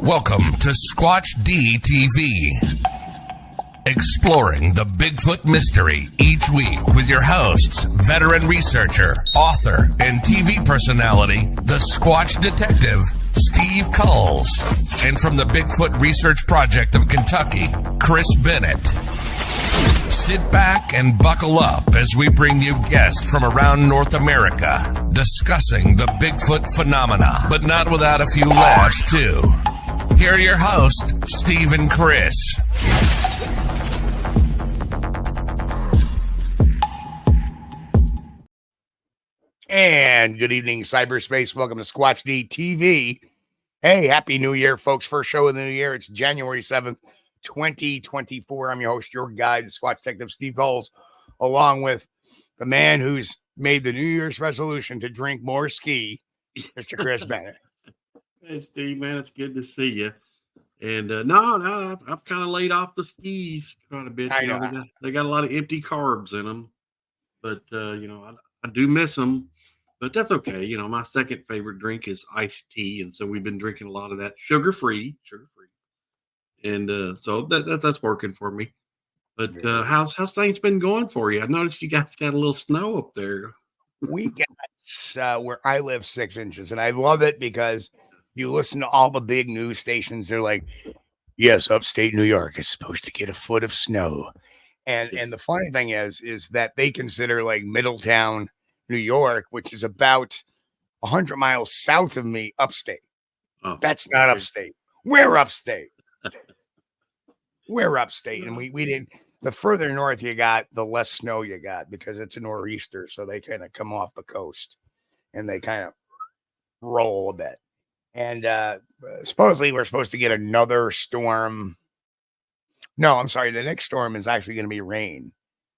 Welcome to Squatch-D TV. Exploring the Bigfoot mystery each week with your hosts, veteran researcher, author, and TV personality, the Squatch Detective, Steve Kulls, and from the Bigfoot Research Project of Kentucky, Chris Bennett. Sit back and buckle up as we bring you guests from around North America discussing the Bigfoot phenomena, but not without a few laughs, too. Here are your hosts, Steve and Chris. And good evening, cyberspace. Welcome to Squatch-D TV. Hey, Happy New Year, folks. First show of the new year. It's January 7th, 2024. I'm your host, your guide, the Squatch Detective, Steve Kulls, along with the man who's made the New Year's resolution to drink more ski, Mr. Chris Bennett. Hey, Steve, man, it's good to see you. And no, I've kind of laid off the skis quite a bit. They got a lot of empty carbs in them, but I do miss them. But that's okay. My second favorite drink is iced tea, and so we've been drinking a lot of that, sugar free, and so that's working for me. But how's things been going for you? I noticed you guys got a little snow up there. We got where I live 6 inches, and I love it because you listen to all the big news stations. They're like, yes, upstate New York is supposed to get a foot of snow. And the funny thing is that they consider like Middletown, New York, which is about 100 miles south of me, upstate. Oh, that's not upstate. We're upstate. We're upstate. And we didn't. The further north you got, the less snow you got because it's a nor'easter. So they kind of come off the coast and they kind of roll a bit. And supposedly we're supposed to get another storm. No, I'm sorry. The next storm is actually going to be rain.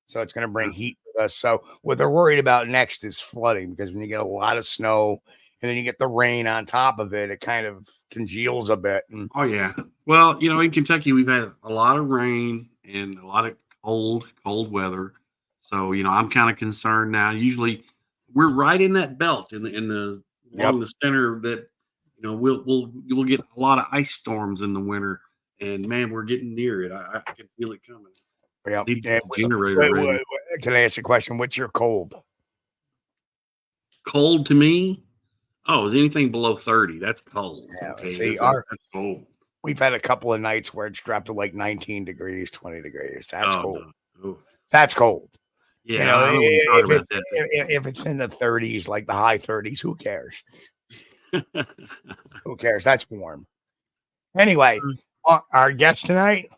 So it's going to bring heat with us. So what they're worried about next is flooding, because when you get a lot of snow and then you get the rain on top of it, it kind of congeals a bit. Oh, yeah. Well, in Kentucky, we've had a lot of rain and a lot of cold weather. So, I'm kind of concerned now. Usually we're right in that belt along the center that, we'll get a lot of ice storms in the winter. And man, we're getting near it. I can feel it coming. Yeah. Generator. Can I ask you a question? What's your cold? Cold to me? Oh, is anything below 30? That's cold. Yeah, okay, see, that's cold. We've had a couple of nights where it's dropped to like 19 degrees, 20 degrees. That's cold. No. That's cold. Yeah, if it's in the 30s, like the high 30s, who cares? Who cares? That's warm. Anyway. Our guest tonight,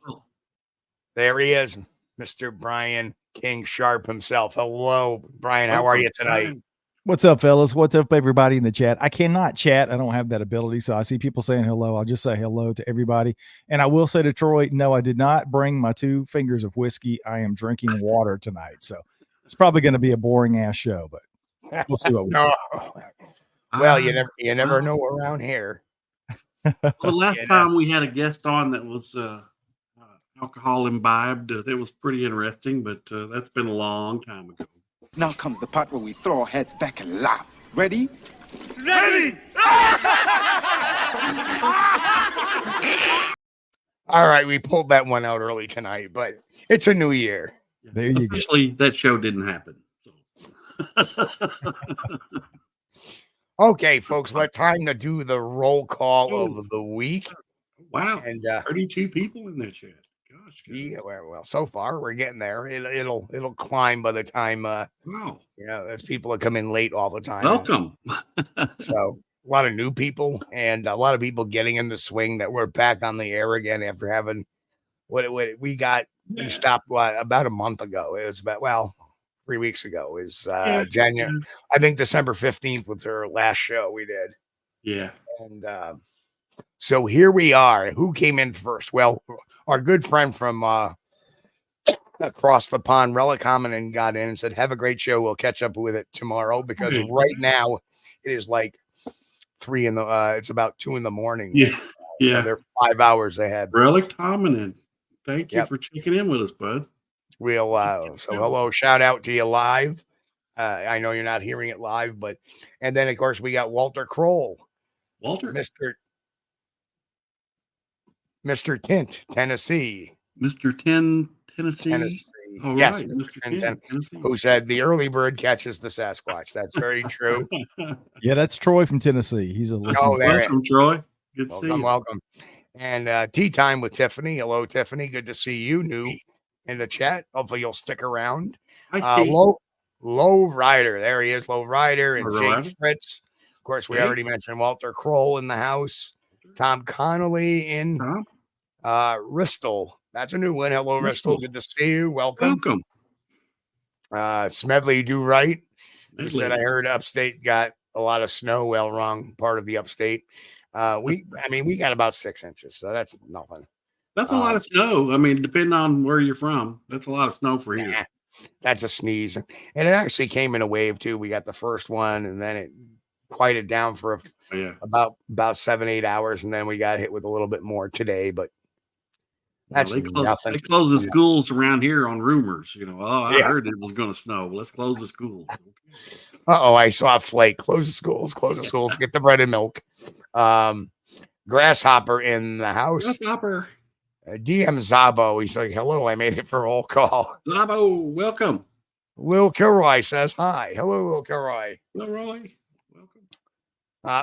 there he is, Mr. Brian King Sharp himself. Hello, Brian. How are you tonight? What's up, fellas? What's up, everybody in the chat? I cannot chat. I don't have that ability. So I see people saying hello. I'll just say hello to everybody. And I will say to Troy, no, I did not bring my 2 fingers of whiskey. I am drinking water tonight. So it's probably going to be a boring ass show, but we'll see what we do. Well, you never know around here. The last time we had a guest on that was alcohol imbibed, that was pretty interesting, but that's been a long time ago. Now comes the part where we throw our heads back and laugh. Ready? Ready! All right, we pulled that one out early tonight, but it's a new year. There you go. Actually, that show didn't happen. So. Okay, folks, time to do the roll call of the week. Wow, and 32 people in that chat. Gosh, yeah. Well, so far we're getting there. It'll climb by the time. Wow, there's people that come in late all the time. Welcome. So a lot of new people and a lot of people getting in the swing that we're back on the air again after having we stopped about a month ago. It was about 3 weeks ago is January. I think December 15th was our last show we did. Yeah. And so here we are. Who came in first? Well, our good friend from across the pond, Relicommon, and got in and said, have a great show. We'll catch up with it tomorrow, because right now it is like 3 in the it's about 2 in the morning. Yeah. So they're 5 hours ahead. Relicommon, thank you for checking in with us, bud. So hello, shout out to you live. I know you're not hearing it live, and then of course we got Walter Kroll. Walter, Mr. Mr. Tint, Tennessee. Mr. 10, Tennessee. All Yes, right, Mr. Mr. 10, Tennessee. Who said the early bird catches the Sasquatch. That's very true. Yeah, that's Troy from Tennessee. He's a listener. Oh, there it Welcome, is. Troy. Good to see Welcome, you. welcome. And tea time with Tiffany. Hello, Tiffany. Good to see you. New in the chat. Hopefully you'll stick around. Low Rider. There he is, Low Rider. And Jake Fritz. Of course, we already mentioned Walter Kroll in the house. Tom Connolly in Ristle. That's a new one. Hello, Ristle. Good to see you. Welcome. Smedley Do Right. He said, I heard upstate got a lot of snow. Well, wrong part of the upstate. We got about 6 inches, so that's nothing. That's a lot of snow. I mean, depending on where you're from, that's a lot of snow for you. That's a sneeze. And it actually came in a wave too. We got the first one, and then it quieted down for about 7-8 hours, and then we got hit with a little bit more today. But that's nothing. They close the schools around here on rumors. I heard it was going to snow. Let's close the schools. I saw a flake. Close the schools. Get the bread and milk. Grasshopper in the house. Grasshopper. DM Zabo. He's like, hello, I made it for roll call. Zabo, welcome. Will Kilroy says hi. Hello, Will Kilroy. Welcome.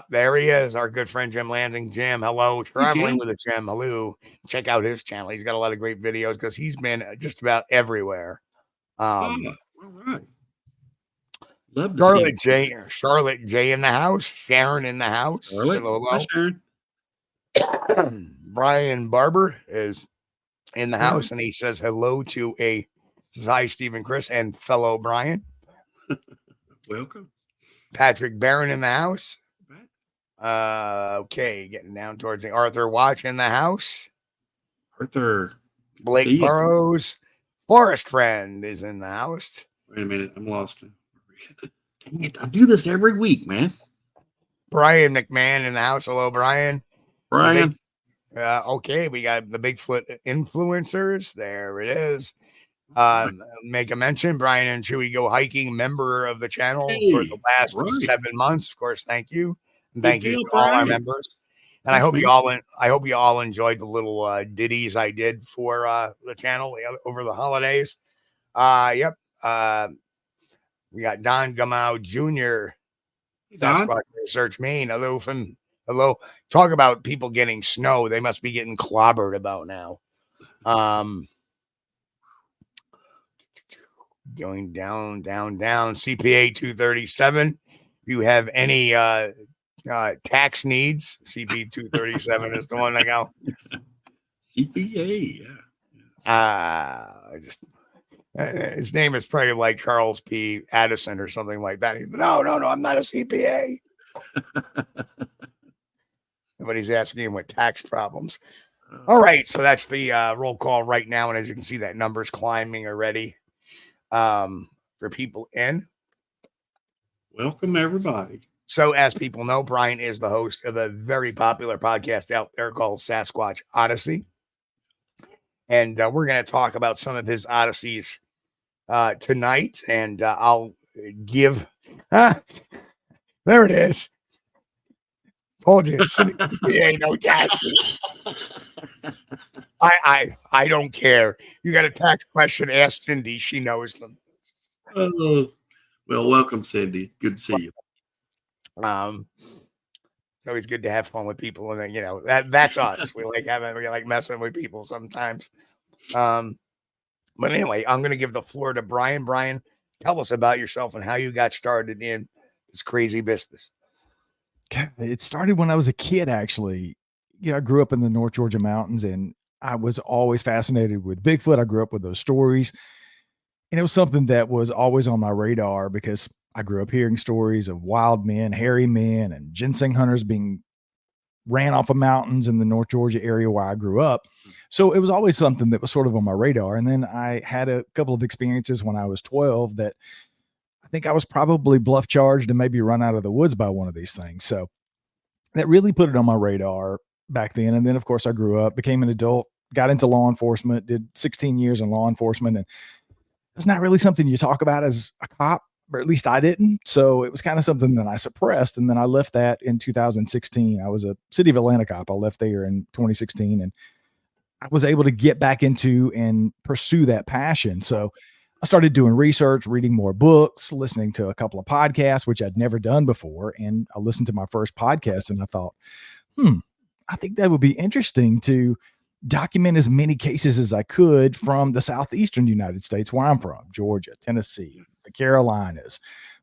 There he is, our good friend Jim Lansing. Jim, hello. Traveling with a Jim. Hello. Check out his channel. He's got a lot of great videos because he's been just about everywhere. All right. Love to Charlotte J in the house. Sharon in the house. Hello. Hi, Sharon. Brian Barber is in the house, and he says hello to hi, Stephen Chris, and fellow Brian. Welcome. Patrick Barron in the house. Okay, getting down towards the Arthur Watch in the house. Arthur. Blake Burrows. Forest Friend is in the house. Wait a minute, I'm lost. Dang it, I do this every week, man. Brian McMahon in the house. Hello, Brian. Okay, we got the Bigfoot influencers. There it is. Make a mention, Brian and Chewy Go Hiking, member of the channel for the last 7 months. Of course, thank you. And thank you to all our members. And I hope you all enjoyed the little ditties I did for the channel over the holidays. Yep. We got Don Gamau Jr. Sasquatch Research Maine. Hello. Talk about people getting snow. They must be getting clobbered about now. Going down. CPA 237. If you have any tax needs, CP 237 is the one I got. CPA, yeah. His name is probably like Charles P. Addison or something like that. No, I'm not a CPA. Nobody's asking him with tax problems. All right, so that's the roll call right now, and as you can see, that number's climbing already. For people in. Welcome, everybody. So, as people know, Brian is the host of a very popular podcast out there called Sasquatch Odyssey. And we're going to talk about some of his odysseys tonight. And I'll give... there it is. Told you. Ain't no taxes. I don't care. You got a tax question, ask Cindy. She knows them. Well, welcome, Cindy. Good to see you. It's always good to have fun with people, and then that's us. We like messing with people sometimes. But anyway, I'm going to give the floor to Brian. Brian, tell us about yourself and how you got started in this crazy business. It started when I was a kid, actually. I grew up in the North Georgia mountains, and I was always fascinated with Bigfoot. I grew up with those stories, and it was something that was always on my radar because I grew up hearing stories of wild men, hairy men, and ginseng hunters being ran off of mountains in the North Georgia area where I grew up. So it was always something that was sort of on my radar. And then I had a couple of experiences when I was 12 that I think I was probably bluff charged and maybe run out of the woods by one of these things. So that really put it on my radar back then. And then, of course, I grew up, became an adult, got into law enforcement, did 16 years in law enforcement. And it's not really something you talk about as a cop, or at least I didn't. So it was kind of something that I suppressed. And then I left that in 2016. I was a City of Atlanta cop. I left there in 2016 and I was able to get back into and pursue that passion. So I started doing research, reading more books, listening to a couple of podcasts, which I'd never done before. And I listened to my first podcast and I thought, I think that would be interesting to document as many cases as I could from the southeastern United States, where I'm from, Georgia, Tennessee, the Carolinas,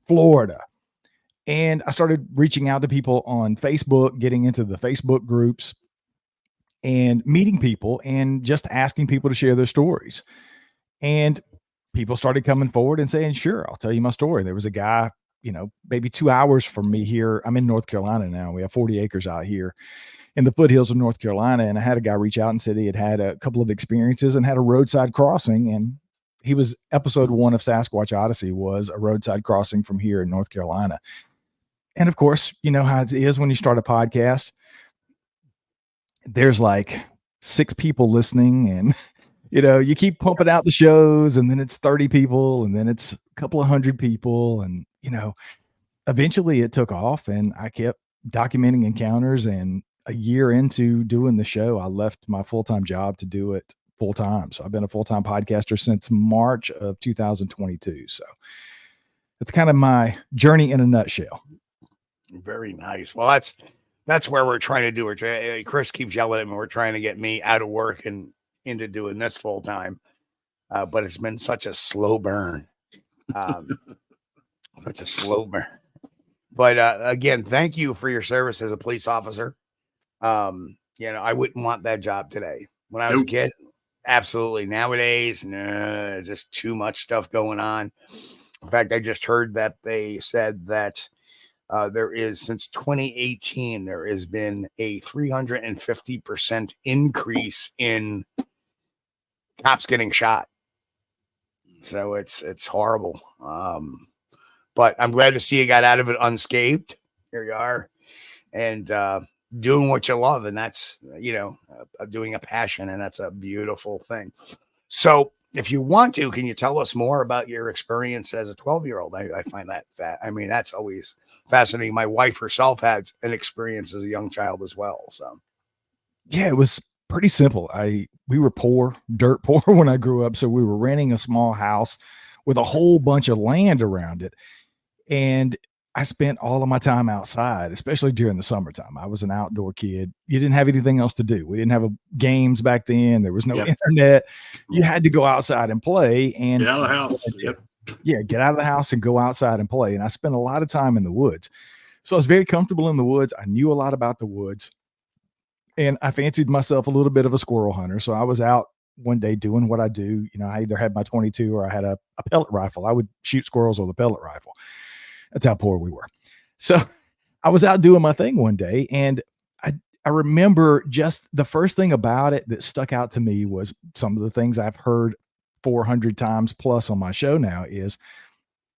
Florida. And I started reaching out to people on Facebook, getting into the Facebook groups and meeting people and just asking people to share their stories. And people started coming forward and saying, sure, I'll tell you my story. There was a guy, maybe 2 hours from me here. I'm in North Carolina now. We have 40 acres out here in the foothills of North Carolina. And I had a guy reach out and said he had a couple of experiences and had a roadside crossing. And he was episode 1 of Sasquatch Odyssey was a roadside crossing from here in North Carolina. And of course, you know how it is when you start a podcast, there's like 6 people listening and, you keep pumping out the shows and then it's 30 people and then it's a couple of 100 people. And, eventually it took off and I kept documenting encounters. And a year into doing the show, I left my full-time job to do it full-time. So I've been a full-time podcaster since March of 2022. So that's kind of my journey in a nutshell. Very nice. Well, that's where we're trying to do it. Chris keeps yelling at me. We're trying to get me out of work and into doing this full time. But it's been such a slow burn. Such a slow burn. But again, thank you for your service as a police officer. I wouldn't want that job today. When I was a kid, absolutely. Nowadays, no, just too much stuff going on. In fact, I just heard that they said that there is, since 2018, there has been a 350% increase in cops getting shot. So it's horrible. But I'm glad to see you got out of it unscathed. Here you are. And doing what you love. And that's, doing a passion. And that's a beautiful thing. So if you want to, can you tell us more about your experience as a 12-year-old? I find that that's always fascinating. My wife herself had an experience as a young child as well. So yeah, it was pretty simple. We were poor, dirt poor when I grew up. So we were renting a small house with a whole bunch of land around it. And I spent all of my time outside, especially during the summertime. I was an outdoor kid. You didn't have anything else to do. We didn't have games back then. There was no internet. You had to go outside and play and get out of the house. Yeah, get out of the house and go outside and play. And I spent a lot of time in the woods. So I was very comfortable in the woods. I knew a lot about the woods. And I fancied myself a little bit of a squirrel hunter. So I was out one day doing what I do. I either had my 22 or I had a pellet rifle. I would shoot squirrels with a pellet rifle. That's how poor we were. So I was out doing my thing one day. And I remember just the first thing about it that stuck out to me was some of the things I've heard 400 times plus on my show now is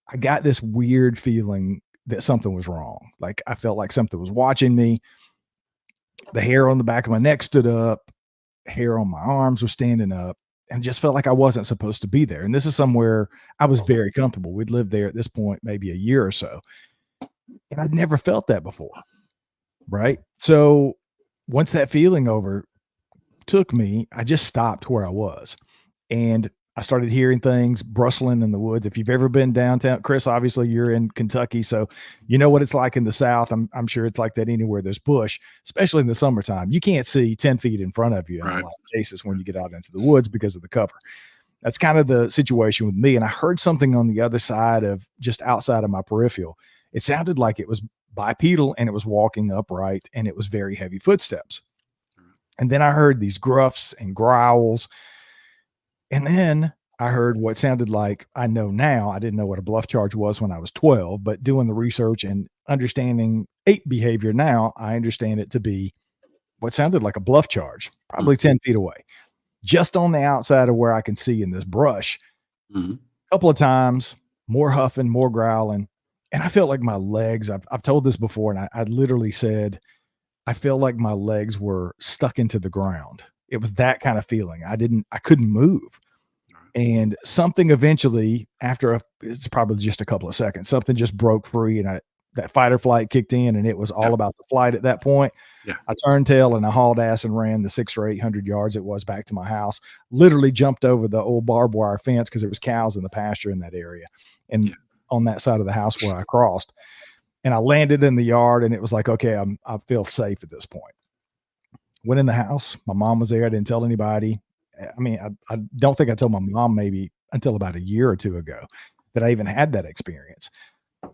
I got this weird feeling that something was wrong. Like I felt like something was watching me. The hair on the back of my neck stood up, hair on my arms was standing up, and just felt like I wasn't supposed to be there. And this is somewhere I was very comfortable. We'd lived there at this point, maybe a year or so. And I'd never felt that before. Right. So once that feeling overtook me, I just stopped where I was. And I started hearing things rustling in the woods. If you've ever been downtown, Chris, obviously you're in Kentucky, so you know what it's like in the South. I'm sure it's like that anywhere there's bush, especially in the summertime. You can't see 10 feet in front of you in a lot of cases when you get out into the woods because of the cover. That's kind of the situation with me. And I heard something on the other side of just outside of my peripheral. It sounded like it was bipedal and it was walking upright and it was very heavy footsteps. And then I heard these gruffs and growls. And then I heard what sounded like, I know now, I didn't know what a bluff charge was when I was 12, but doing the research and understanding ape behavior now, I understand it to be what sounded like a bluff charge, probably 10 feet away, just on the outside of where I can see in this brush. A couple of times, more huffing, more growling. And I felt like my legs, I've told this before, and I literally said, I felt like my legs were stuck into the ground. It was that kind of feeling. I couldn't move. And something eventually, it's probably just a couple of seconds, something just broke free. And that fight or flight kicked in, and it was all about the flight at that point. Yeah. I turned tail and I hauled ass and ran the 600 or 800 yards it was back to my house. Literally jumped over the old barbed wire fence because there was cows in the pasture in that area, and on that side of the house where I crossed. And I landed in the yard, and it was like, okay, I feel safe at this point. Went in the house. My mom was there. I didn't tell anybody. I mean, I don't think I told my mom maybe until about a year or two ago that I even had that experience.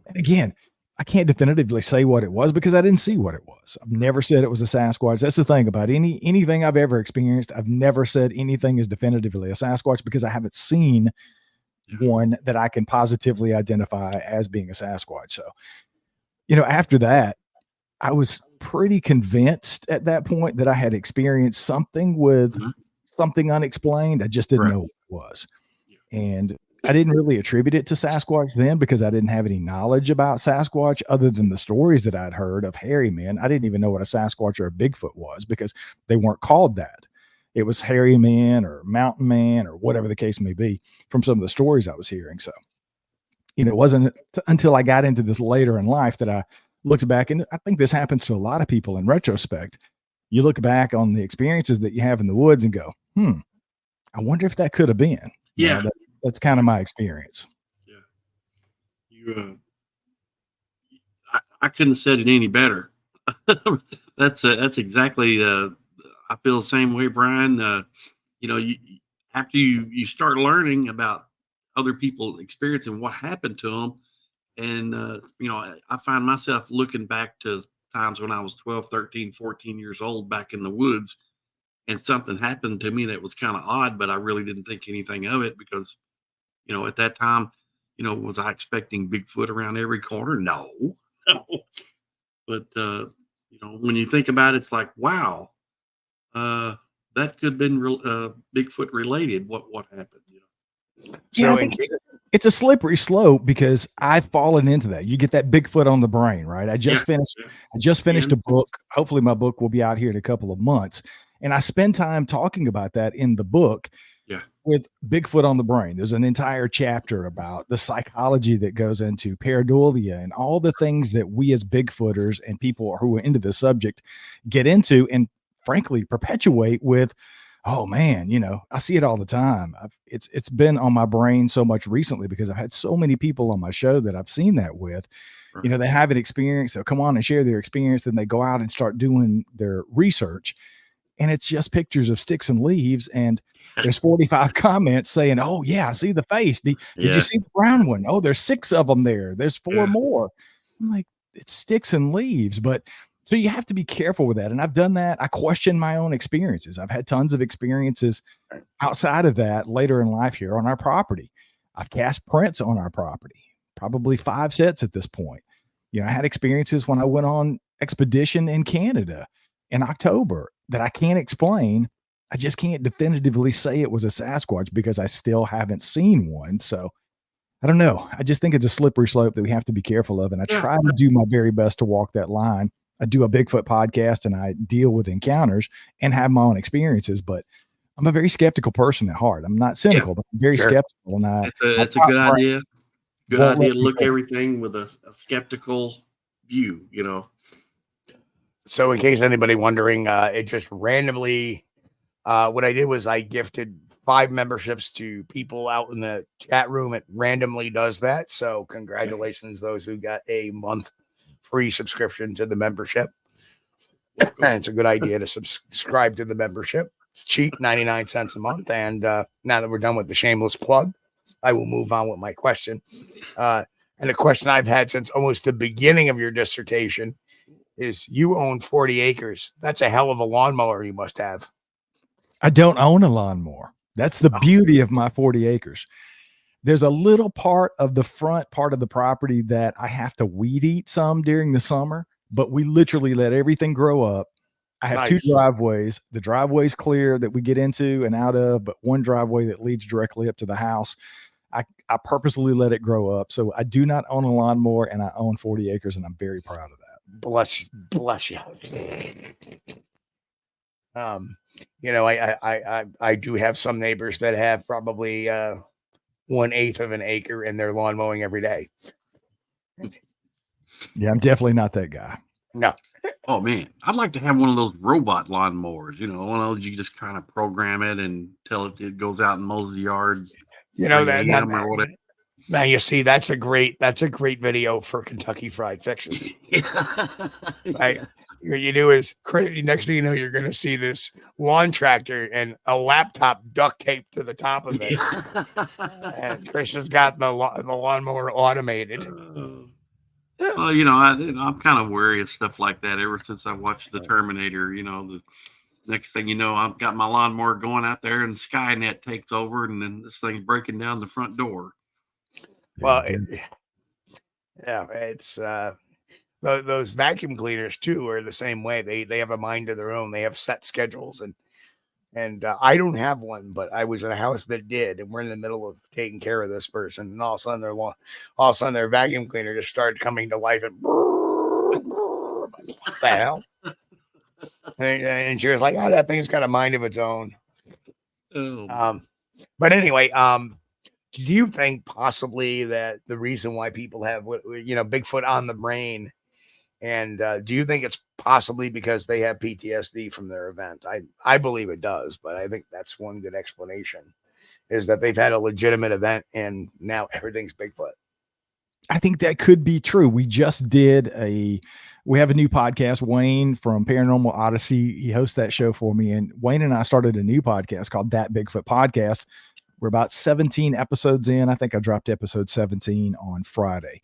And again, I can't definitively say what it was because I didn't see what it was. I've never said it was a Sasquatch. That's the thing about anything I've ever experienced. I've never said anything is definitively a Sasquatch because I haven't seen one that I can positively identify as being a Sasquatch. So, after that, I was pretty convinced at that point that I had experienced something with something unexplained. I just didn't know what it was. And I didn't really attribute it to Sasquatch then because I didn't have any knowledge about Sasquatch other than the stories that I'd heard of hairy men. I didn't even know what a Sasquatch or a Bigfoot was because they weren't called that. It was hairy man or mountain man or whatever the case may be from some of the stories I was hearing. So, it wasn't until I got into this later in life that I looked back, and I think this happens to a lot of people in retrospect. You look back on the experiences that you have in the woods and go, I wonder if that could have been. Yeah. That's kind of my experience. Yeah. I couldn't have said it any better. That's exactly, I feel the same way, Brian. After you start learning about other people's experience and what happened to them. And, I find myself looking back to times when I was 12, 13, 14 years old back in the woods, and something happened to me that was kind of odd, but I really didn't think anything of it because, at that time, was I expecting Bigfoot around every corner? No. But, when you think about it, it's like, wow, that could have been Bigfoot related. What happened? So it's a slippery slope because I've fallen into that. You get that Bigfoot on the brain, right? I just finished a book. Hopefully my book will be out here in a couple of months. And I spend time talking about that in the book with Bigfoot on the brain. There's an entire chapter about the psychology that goes into pareidolia and all the things that we as Bigfooters and people who are into the subject get into and frankly perpetuate with, oh man, I see it all the time. It's been on my brain so much recently because I've had so many people on my show that I've seen that with. Right. They have an experience. They'll come on and share their experience. Then they go out and start doing their research. And it's just pictures of sticks and leaves. And there's 45 comments saying, oh yeah, I see the face. Did you see the brown one? Oh, there's 6 of them there. There's 4 more. I'm like, it's sticks and leaves. But so you have to be careful with that. And I've done that. I question my own experiences. I've had tons of experiences outside of that later in life here on our property. I've cast prints on our property, probably 5 sets at this point. I had experiences when I went on expedition in Canada in October that I can't explain. I just can't definitively say it was a Sasquatch because I still haven't seen one. So I don't know. I just think it's a slippery slope that we have to be careful of. And I try to do my very best to walk that line. I do a Bigfoot podcast and I deal with encounters and have my own experiences, but I'm a very skeptical person at heart. I'm not cynical, but I'm very skeptical. And that's a good idea. Good idea to look everything with a skeptical view, So in case anybody wondering, it just randomly, what I did was I gifted 5 memberships to people out in the chat room. It randomly does that. So congratulations, those who got a month free subscription to the membership. And it's a good idea to subscribe to the membership. It's cheap, 99 cents a month. And now that we're done with the shameless plug, I will move on with my question. And a question I've had since almost the beginning of your dissertation is you own 40 acres. That's a hell of a lawnmower you must have. I don't own a lawnmower. That's the beauty of my 40 acres. There's a little part of the front part of the property that I have to weed eat some during the summer, but we literally let everything grow up. I have 2 driveways. The driveway's clear that we get into and out of, but one driveway that leads directly up to the house. I purposely let it grow up. So I do not own a lawnmower and I own 40 acres and I'm very proud of that. Bless you. I do have some neighbors that have probably 1/8 of an acre and they're lawn mowing every day. Yeah, I'm definitely not that guy. No. Oh man, I'd like to have one of those robot lawnmowers. You know, one of those you just kind of program it and tell it goes out and mows the yard. You know 3 that a.m. or whatever. now you see that's a great video for Kentucky Fried Fixes. Right? Yeah. What you do is next thing you know, you're going to see this lawn tractor and a laptop duct taped to the top of it. And Chris has got the lawnmower automated. Well, you know, I'm kind of wary of stuff like that ever since I watched The Terminator. You know, the next thing you know, I've got my lawnmower going out there and Skynet takes over and then this thing's breaking down the front door. Well, yeah, it's those vacuum cleaners too are the same way. They have a mind of their own. They have set schedules, and I don't have one, but I was in a house that did, and we're in the middle of taking care of this person, and all of a sudden their vacuum cleaner just started coming to life, and what the hell? And she was like, "Oh, that thing's got a mind of its own." Oh. But anyway, do you think possibly that the reason why people have, Bigfoot on the brain, and do you think it's possibly because they have PTSD from their event? I believe it does, but I think that's one good explanation, is that they've had a legitimate event and now everything's Bigfoot. I think that could be true. We just did we have a new podcast, Wayne from Paranormal Odyssey. He hosts that show for me. And Wayne and I started a new podcast called That Bigfoot Podcast. We're about 17 episodes in. I think I dropped episode 17 on Friday.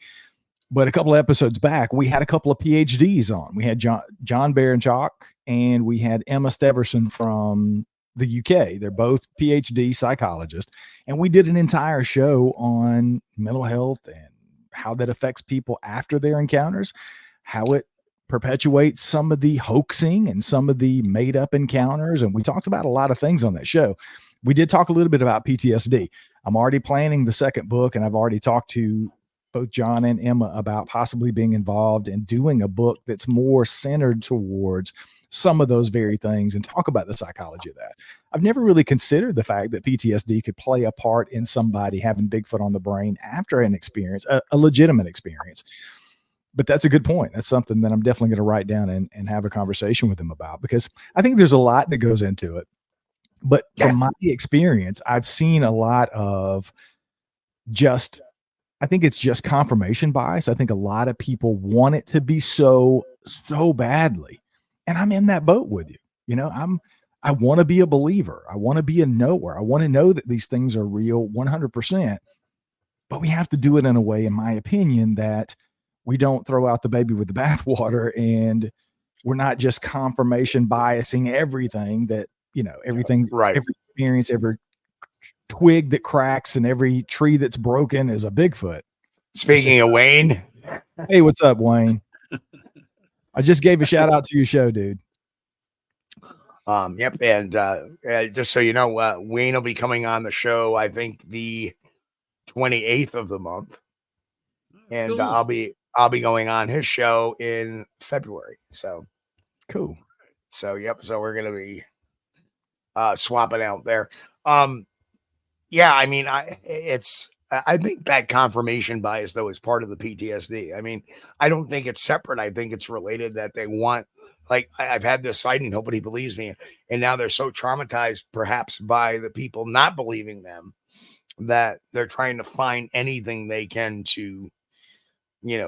But a couple of episodes back, we had a couple of PhDs on. We had John Baranchak and we had Emma Steverson from the UK. They're both PhD psychologists. And we did an entire show on mental health and how that affects people after their encounters, how it perpetuates some of the hoaxing and some of the made up encounters. And we talked about a lot of things on that show. We did talk a little bit about PTSD. I'm already planning the second book, and I've already talked to both John and Emma about possibly being involved in doing a book that's more centered towards some of those very things and talk about the psychology of that. I've never really considered the fact that PTSD could play a part in somebody having Bigfoot on the brain after an experience, a legitimate experience. But that's a good point. That's something that I'm definitely going to write down and have a conversation with them about, because I think there's a lot that goes into it. But from my experience, I've seen a lot of I think it's just confirmation bias. I think a lot of people want it to be so badly. And I'm in that boat with you. You know, I want to be a believer. I want to be a knower. I want to know that these things are real 100%. But we have to do it in a way, in my opinion, that we don't throw out the baby with the bathwater, and we're not just confirmation biasing everything that, everything, right. Every experience, every twig that cracks and every tree that's broken is a Bigfoot. Speaking of Wayne. Hey, what's up, Wayne? I just gave a shout out to your show, dude. Yep. And just so you know, Wayne will be coming on the show, I think the 28th of the month. And Cool. I'll be going on his show in February. So cool. So, yep. So we're going to be swapping out there. Yeah, I mean, I think that confirmation bias, though, is part of the PTSD. I mean, I don't think it's separate. I think it's related, that they want, like, I've had this sighting, nobody believes me. And now they're so traumatized, perhaps, by the people not believing them, that they're trying to find anything they can to,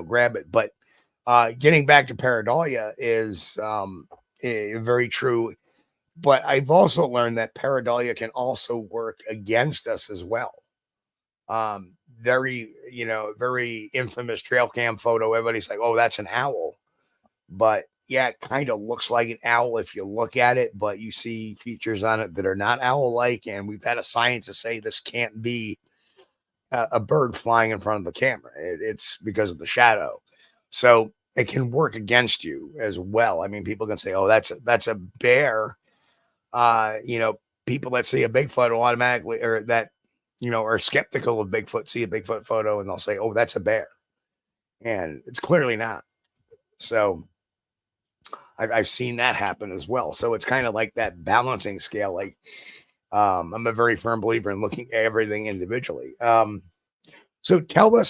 grab it. But getting back to pareidolia is very true. But I've also learned that pareidolia can also work against us as well. Very infamous trail cam photo. Everybody's like, oh, that's an owl. But yeah, it kind of looks like an owl if you look at it, but you see features on it that are not owl-like. And we've had a science to say this can't be a bird flying in front of the camera. It's because of the shadow. So it can work against you as well. I mean, people can say, oh, that's a bear. People that see a Bigfoot will automatically, or that, are skeptical of Bigfoot, see a Bigfoot photo and they'll say, oh, that's a bear. And it's clearly not. So I've seen that happen as well. So it's kind of like that balancing scale. Like, I'm a very firm believer in looking at everything individually. So tell us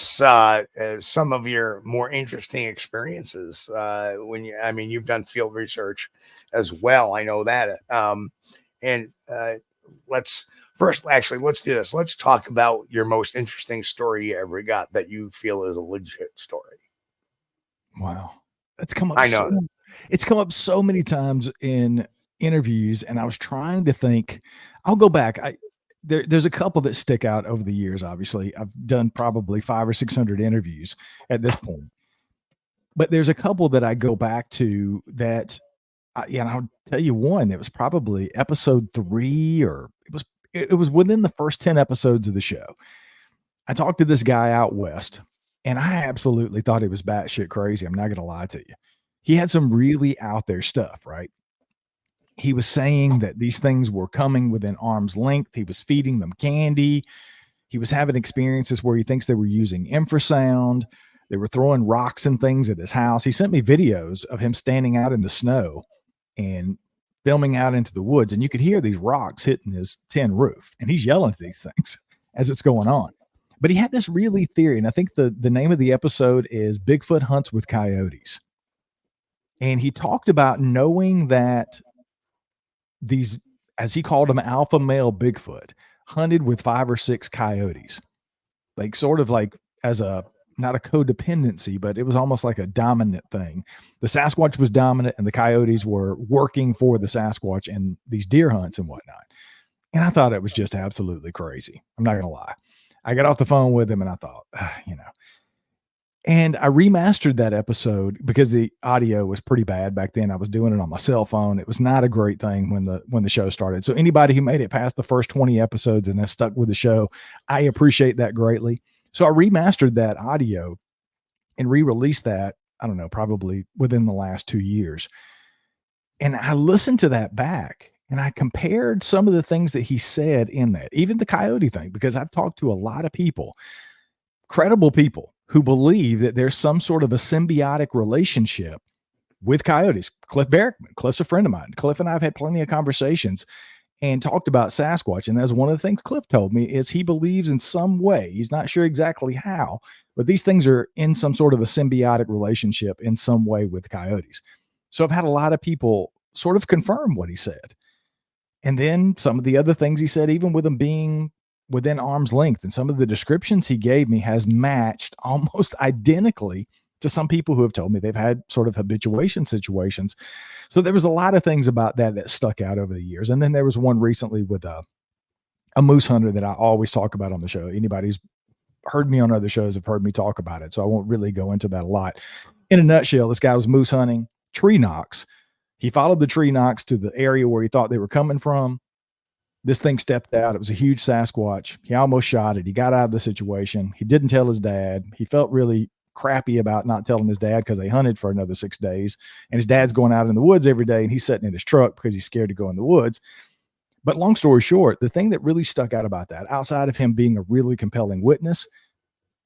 some of your more interesting experiences when you, I mean, you've done field research as well. I know that. And let's let's do this. Let's talk about your most interesting story you ever got that you feel is a legit story. Wow. It's come up. I know. It's come up so many times in interviews, and I was trying to think. I'll go back. There's a couple that stick out over the years. Obviously, I've done probably 500 or 600 interviews at this point, but there's a couple that I go back to that. I'll tell you one. It was probably episode 3, or it was within the first 10 episodes of the show. I talked to this guy out west, and I absolutely thought he was batshit crazy. I'm not going to lie to you. He had some really out there stuff, right? He was saying that these things were coming within arm's length. He was feeding them candy. He was having experiences where he thinks they were using infrasound. They were throwing rocks and things at his house. He sent me videos of him standing out in the snow and filming out into the woods. And you could hear these rocks hitting his tin roof. And he's yelling at these things as it's going on. But he had this really theory. And I think the name of the episode is Bigfoot Hunts with Coyotes. And he talked about knowing that these, as he called them, alpha male Bigfoot hunted with 5 or 6 coyotes, like sort of like as a, not a codependency, but it was almost like a dominant thing. The Sasquatch was dominant and the coyotes were working for the Sasquatch and these deer hunts and whatnot. And I thought it was just absolutely crazy. I'm not going to lie. I got off the phone with him and I thought, and I remastered that episode because the audio was pretty bad back then. I was doing it on my cell phone. It was not a great thing when the show started. So anybody who made it past the first 20 episodes and has stuck with the show, I appreciate that greatly. So I remastered that audio and re-released that, I don't know, probably within the last 2 years. And I listened to that back and I compared some of the things that he said in that, even the coyote thing, because I've talked to a lot of people, credible people, who believe that there's some sort of a symbiotic relationship with coyotes. Cliff Barrickman, Cliff's a friend of mine. Cliff and I have had plenty of conversations and talked about Sasquatch. And that's one of the things Cliff told me is he believes in some way, he's not sure exactly how, but these things are in some sort of a symbiotic relationship in some way with coyotes. So I've had a lot of people sort of confirm what he said. And then some of the other things he said, even with them being within arm's length, and some of the descriptions he gave me has matched almost identically to some people who have told me they've had sort of habituation situations. So there was a lot of things about that stuck out over the years. And then there was one recently with a moose hunter that I always talk about on the show. Anybody who's heard me on other shows have heard me talk about it. So I won't really go into that a lot. In a nutshell, this guy was moose hunting tree knocks. He followed the tree knocks to the area where he thought they were coming from. This thing stepped out. It was a huge Sasquatch. He almost shot it. He got out of the situation. He didn't tell his dad. He felt really crappy about not telling his dad because they hunted for another 6 days. And his dad's going out in the woods every day and he's sitting in his truck because he's scared to go in the woods. But long story short, the thing that really stuck out about that, outside of him being a really compelling witness,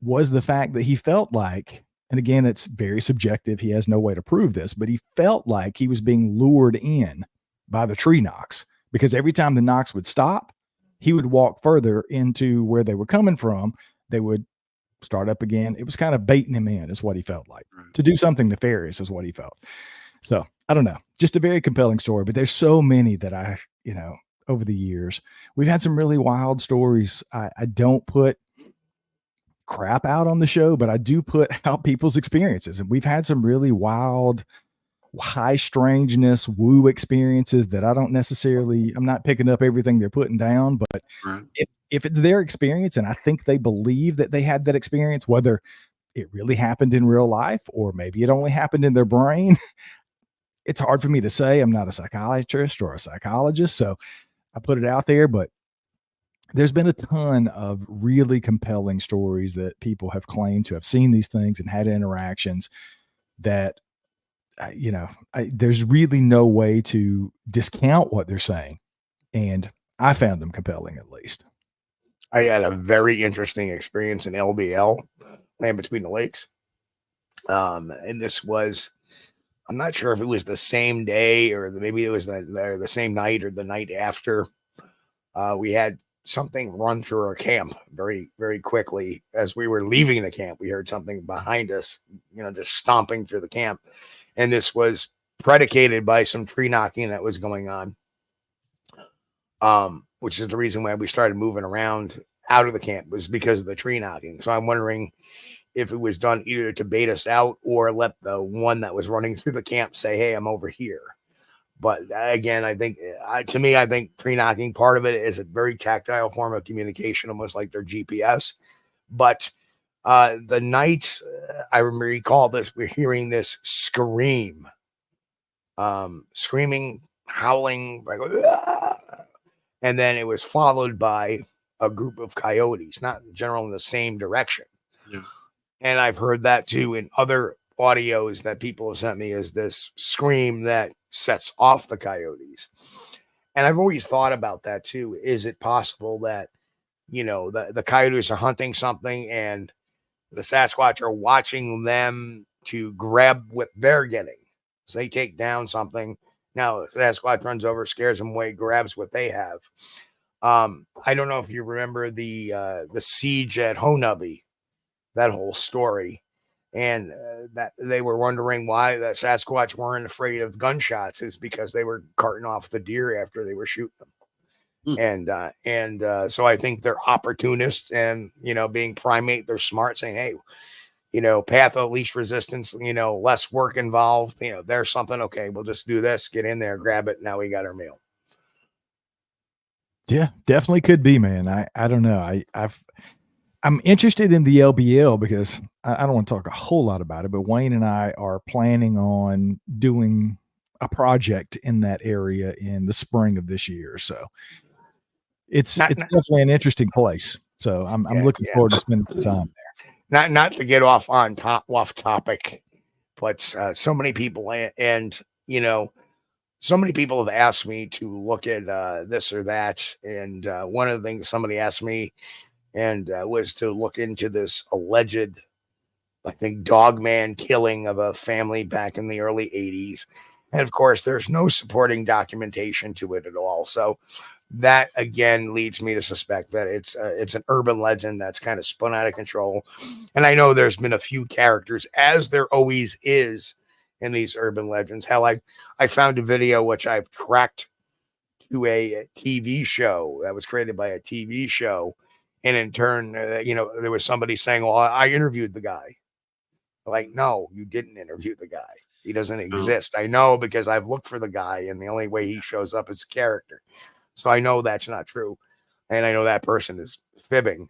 was the fact that he felt like, and again, it's very subjective. He has no way to prove this, but he felt like he was being lured in by the tree knocks. Because every time the knocks would stop, he would walk further into where they were coming from. They would start up again. It was kind of baiting him in, is what he felt like. To do something nefarious is what he felt. So I don't know, just a very compelling story. But there's so many that I, over the years, we've had some really wild stories. I don't put crap out on the show, but I do put out people's experiences. And we've had some really wild, high strangeness, woo experiences that I don't necessarily, I'm not picking up everything they're putting down, but if it's their experience and I think they believe that they had that experience, whether it really happened in real life or maybe it only happened in their brain, it's hard for me to say. I'm not a psychiatrist or a psychologist, so I put it out there, but there's been a ton of really compelling stories that people have claimed to have seen these things and had interactions that there's really no way to discount what they're saying. And I found them compelling, at least. I had a very interesting experience in LBL, Land Between the Lakes. And this was, I'm not sure if it was the same day or maybe it was the same night or the night after. We had something run through our camp very, very quickly. As we were leaving the camp, we heard something behind us, just stomping through the camp. And this was predicated by some tree knocking that was going on, which is the reason why we started moving around out of the camp, was because of the tree knocking. So I'm wondering if it was done either to bait us out or let the one that was running through the camp say, hey, I'm over here. But again, I think tree knocking, part of it is a very tactile form of communication, almost like their GPS. But the night I recall this, we're hearing this screaming, howling, like, "Ah!" And then it was followed by a group of coyotes, not in general in the same direction. Yeah. And I've heard that too in other audios that people have sent me, is this scream that sets off the coyotes. And I've always thought about that too. Is it possible that, the coyotes are hunting something and the Sasquatch are watching them to grab what they're getting? So they take down something. Now the Sasquatch runs over, scares them away, grabs what they have. I don't know if you remember the siege at Honubby, that whole story. And that they were wondering why the Sasquatch weren't afraid of gunshots, is because they were carting off the deer after they were shooting them. And so I think they're opportunists, and, being primate, they're smart, saying, hey, path of least resistance, less work involved, there's something. Okay, we'll just do this, get in there, grab it. Now we got our meal. Yeah, definitely could be, man. I don't know. I'm interested in the LBL because I don't want to talk a whole lot about it, but Wayne and I are planning on doing a project in that area in the spring of this year. So it's definitely an interesting place. So I'm looking forward to spending the time there. Not to get off topic, but so many people and so many people have asked me to look at this or that. And one of the things somebody asked me was to look into this alleged, I think, dogman killing of a family back in the early 80s. And of course, there's no supporting documentation to it at all. So that again leads me to suspect that it's an urban legend that's kind of spun out of control. And I know there's been a few characters, as there always is in these urban legends. Hell, I found a video which I've tracked to a TV show that was created by a TV show. And in turn, there was somebody saying, well, I interviewed the guy. Like, no, you didn't interview the guy. He doesn't exist. I know, because I've looked for the guy, and the only way he shows up is a character. So I know that's not true. And I know that person is fibbing.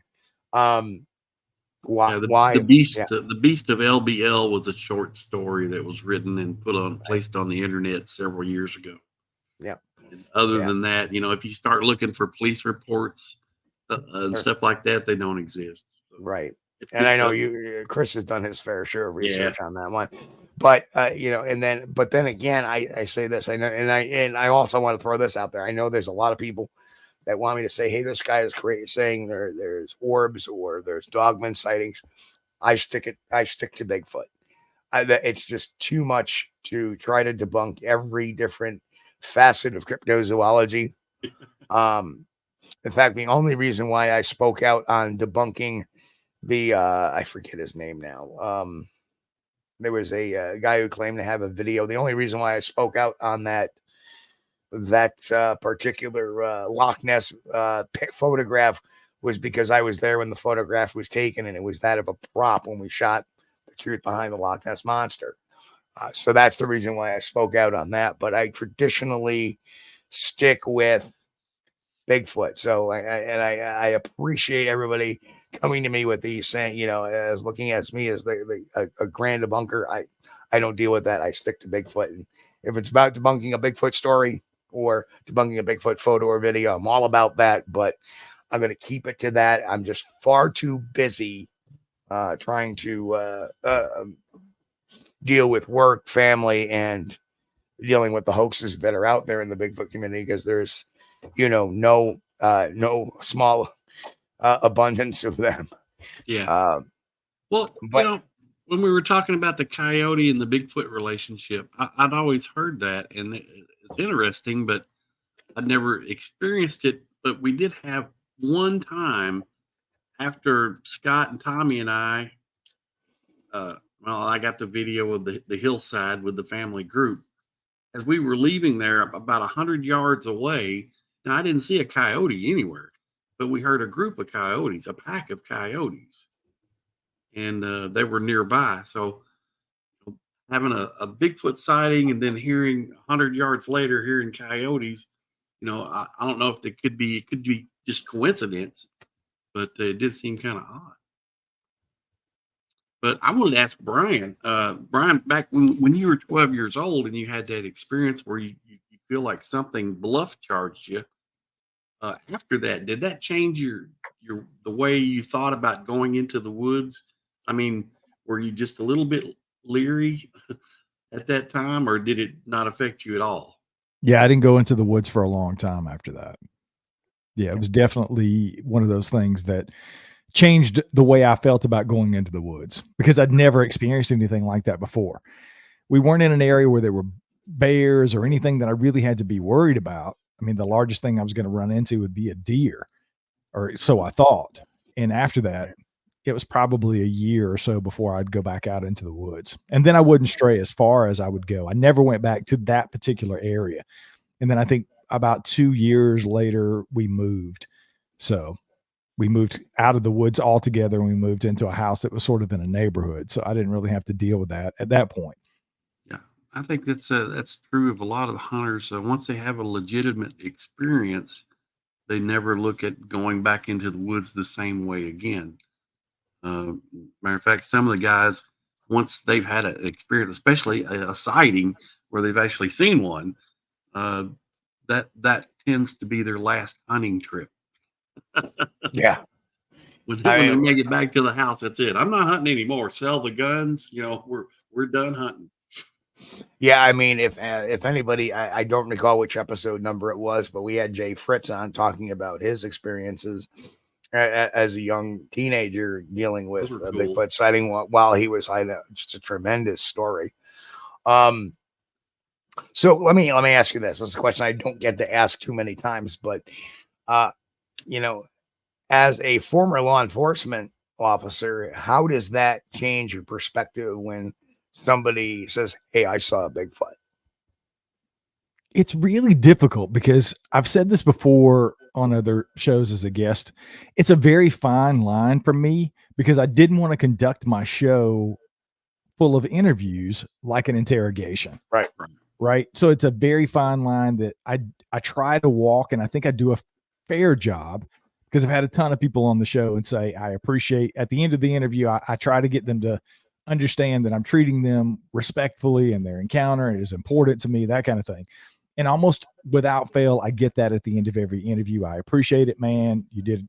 Why? The Beast of LBL was a short story that was written and placed on the internet several years ago. Yeah. And other than that, if you start looking for police reports and stuff like that, they don't exist. So right. And I know Chris has done his fair share of research on that one. But but then again, I say this, I know, and I also want to throw this out there. I know there's a lot of people that want me to say, hey, this guy is saying there's orbs or there's dogman sightings. I stick to Bigfoot. It's just too much to try to debunk every different facet of cryptozoology. In fact, the only reason why I spoke out on debunking the I forget his name now. There was a guy who claimed to have a video. The only reason why I spoke out on that particular Loch Ness photograph was because I was there when the photograph was taken, and it was that of a prop when we shot the truth behind the Loch Ness monster. So that's the reason why I spoke out on that. But I traditionally stick with Bigfoot. So I appreciate everybody coming to me with these, saying, as looking at me as a grand debunker. I don't deal with that. I stick to Bigfoot. And if it's about debunking a Bigfoot story or debunking a Bigfoot photo or video, I'm all about that. But I'm going to keep it to that. I'm just far too busy trying to deal with work, family, and dealing with the hoaxes that are out there in the Bigfoot community, because there's no small abundance of them. Yeah. When we were talking about the coyote and the Bigfoot relationship, I'd always heard that, and it's interesting, but I'd never experienced it. But we did have one time after Scott and Tommy and I, I got the video of the hillside with the family group. As we were leaving there, about 100 yards away, now I didn't see a coyote anywhere, but we heard a group of coyotes, a pack of coyotes, and they were nearby. So having a Bigfoot sighting and then hearing 100 yards later, hearing coyotes, I don't know if it could be just coincidence, but it did seem kind of odd. But I wanted to ask Brian, back when you were 12 years old and you had that experience where you feel like something bluff charged you, after that, did that change the way you thought about going into the woods? I mean, were you just a little bit leery at that time, or did it not affect you at all? Yeah, I didn't go into the woods for a long time after that. Yeah, it was definitely one of those things that changed the way I felt about going into the woods, because I'd never experienced anything like that before. We weren't in an area where there were bears or anything that I really had to be worried about. I mean, the largest thing I was going to run into would be a deer, or so I thought. And after that, it was probably a year or so before I'd go back out into the woods. And then I wouldn't stray as far as I would go. I never went back to that particular area. And then I think about 2 years later, we moved. So we moved out of the woods altogether, and we moved into a house that was sort of in a neighborhood. So I didn't really have to deal with that at that point. Yeah, I think that's true of a lot of hunters. Once they have a legitimate experience, they never look at going back into the woods the same way again. Matter of fact, some of the guys, once they've had an experience, especially a sighting where they've actually seen one, that tends to be their last hunting trip. Yeah. When they make it back to the house, that's it. I'm not hunting anymore. Sell the guns. We're done hunting. Yeah, I mean, if anybody, I don't recall which episode number it was, but we had Jay Fritz on talking about his experiences as a young teenager dealing with a Bigfoot sighting while he was hiding. Just a tremendous story. So let me ask you this. This is a question I don't get to ask too many times, but as a former law enforcement officer, how does that change your perspective when somebody says, "Hey, I saw a Bigfoot"? It's really difficult, because I've said this before on other shows as a guest. It's a very fine line for me, because I didn't want to conduct my show full of interviews like an interrogation. Right. So it's a very fine line that I try to walk, and I think I do a fair job, because I've had a ton of people on the show and say, I appreciate, at the end of the interview, I try to get them to understand that I'm treating them respectfully and their encounter is important to me, that kind of thing. And almost without fail, I get that at the end of every interview. I appreciate it, man. You did,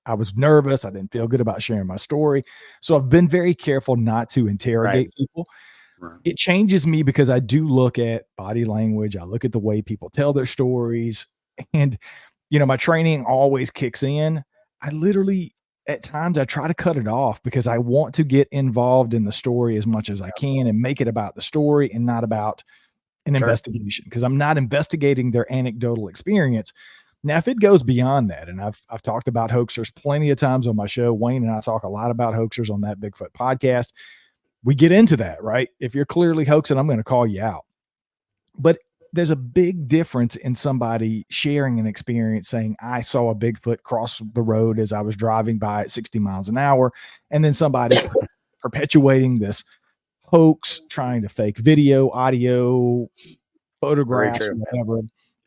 I was nervous. I didn't feel good about sharing my story. So I've been very careful not to interrogate people. Right. It changes me, because I do look at body language. I look at the way people tell their stories, and, my training always kicks in. I literally, at times, I try to cut it off, because I want to get involved in the story as much as I can and make it about the story and not about an investigation, because I'm not investigating their anecdotal experience. Now, if it goes beyond that, and I've talked about hoaxers plenty of times on my show, Wayne and I talk a lot about hoaxers on that Bigfoot podcast. We get into that, right? If you're clearly hoaxing, I'm going to call you out. But there's a big difference in somebody sharing an experience, saying, I saw a Bigfoot cross the road as I was driving by at 60 miles an hour, and then somebody perpetuating this hoax, trying to fake video, audio, photographs, whatever,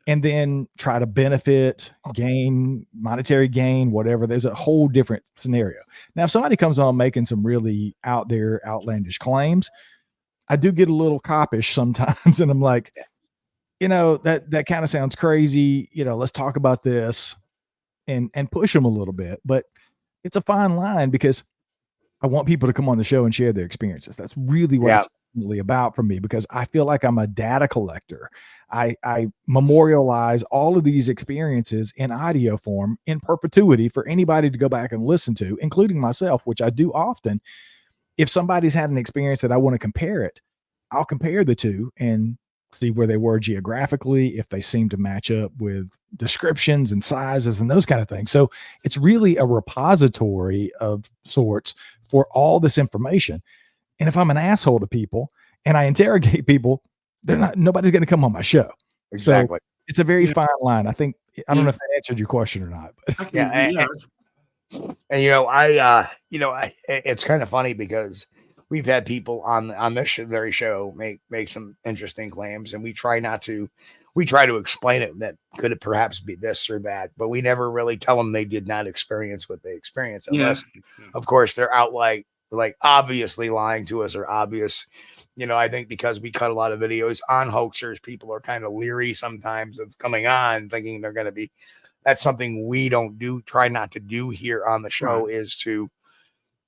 and then try to benefit, gain, monetary gain, whatever. There's a whole different scenario. Now, if somebody comes on making some really out there, outlandish claims, I do get a little coppish sometimes, and I'm like, that kind of sounds crazy. Let's talk about this and push them a little bit. But it's a fine line, because I want people to come on the show and share their experiences. That's really what it's really about for me, because I feel like I'm a data collector. I memorialize all of these experiences in audio form in perpetuity for anybody to go back and listen to, including myself, which I do often. If somebody's had an experience that I want to compare it, I'll compare the two and see where they were geographically, if they seem to match up with descriptions and sizes and those kind of things. So it's really a repository of sorts for all this information. And if I'm an asshole to people and I interrogate people, nobody's going to come on my show. Exactly. So it's a very fine line. I think, I don't know if that answered your question or not, but and it's kind of funny because we've had people on this very show make some interesting claims, and we try to explain it that could it perhaps be this or that, but we never really tell them they did not experience what they experienced, unless of course they're out like obviously lying to us or obvious. I think because we cut a lot of videos on hoaxers, people are kind of leery sometimes of coming on thinking they're going to be. That's something we try not to do here on the show, is to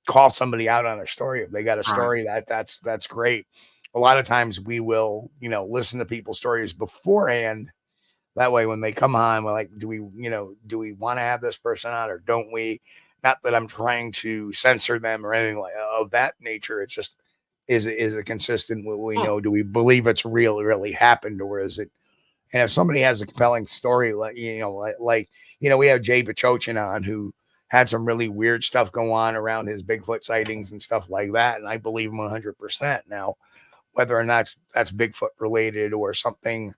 call somebody out on a story. If they got a story that's great. A lot of times we will, listen to people's stories beforehand. That way, when they come on, we're like, do we want to have this person on or don't we? Not that I'm trying to censor them or anything of that nature. It's just, is it consistent with what we know? Do we believe it's real, it really happened, or is it? And if somebody has a compelling story, we have Jay Pachochin on, who had some really weird stuff go on around his Bigfoot sightings and stuff like that. And I believe him 100%. Now, whether or not that's Bigfoot related or something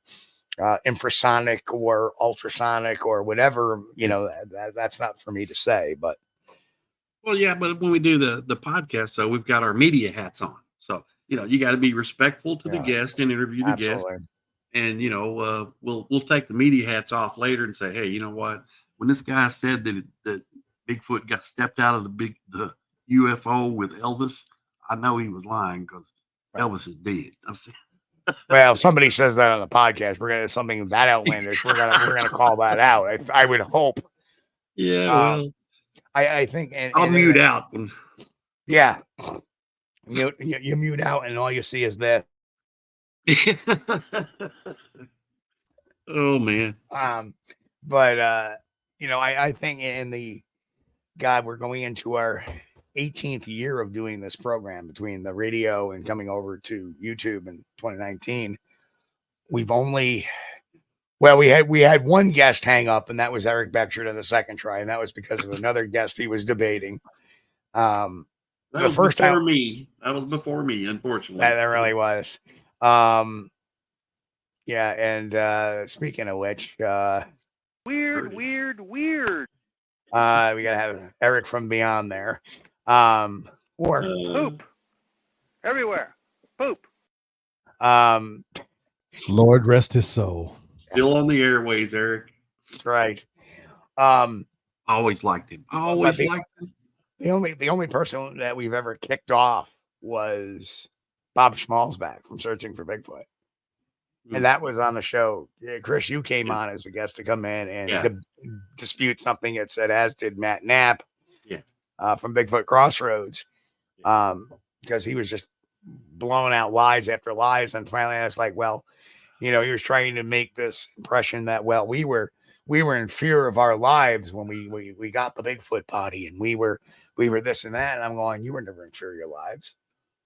infrasonic or ultrasonic or whatever, that's not for me to say, but. Well, yeah, but when we do the podcast, so we've got our media hats on. So, you got to be respectful to the guest and interview the guest. And, we'll take the media hats off later and say, hey, you know what? When this guy said that Bigfoot got stepped out of the UFO with Elvis, I know he was lying because Elvis is dead. Well, somebody says that on the podcast, we're going to something that outlandish. We're going to call that out. I would hope. Yeah. I think, and I'll mute out. Yeah. You mute out and all you see is that. Oh man. But I think we're going into our 18th year of doing this program, between the radio and coming over to YouTube in 2019. We had one guest hang up, and that was Eric Beckford in the second try, and that was because of another guest he was debating. That was before me, unfortunately. That really was. And speaking of which, weird. We gotta have Eric from Beyond there. Or poop everywhere. Poop. Lord rest his soul. Still on the airways, Eric. That's right. Always liked him. The only person that we've ever kicked off was Bob Schmalzbach from Searching for Bigfoot. And that was on the show. Chris, you came on as a guest to come in and dispute something it said, as did Matt Knapp from Bigfoot Crossroads, because he was just blowing out lies after lies. And finally I was like, well, he was trying to make this impression that, well, we were in fear of our lives when we got the Bigfoot body, and we were this and that. And I'm going, you were never in fear of your lives.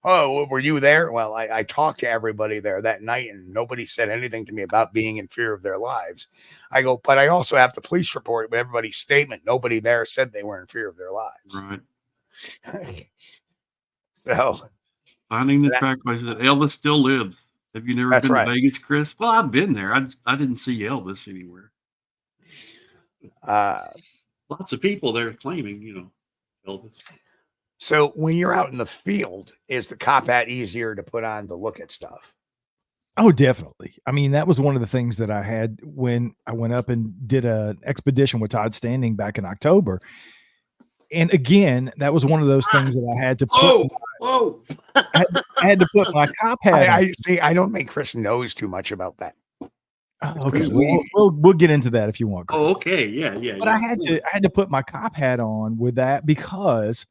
Oh, were you there? Well, I talked to everybody there that night, and nobody said anything to me about being in fear of their lives. I go, but I also have the police report with everybody's statement. Nobody there said they were in fear of their lives. Right. So, finding the track was that Elvis still lives. Have you never been to Vegas, Chris? Well, I've been there. I didn't see Elvis anywhere. Lots of people there claiming, Elvis. So when you're out in the field, is the cop hat easier to put on to look at stuff? Oh, definitely. I mean, that was one of the things that I had when I went up and did an expedition with Todd Standing back in October. And again, that was one of those things that I had to put. I had to put my cop hat. I see. I don't think Chris knows too much about that. Okay, we'll get into that if you want, Chris. Oh, okay, yeah. But I had to put my cop hat on with that because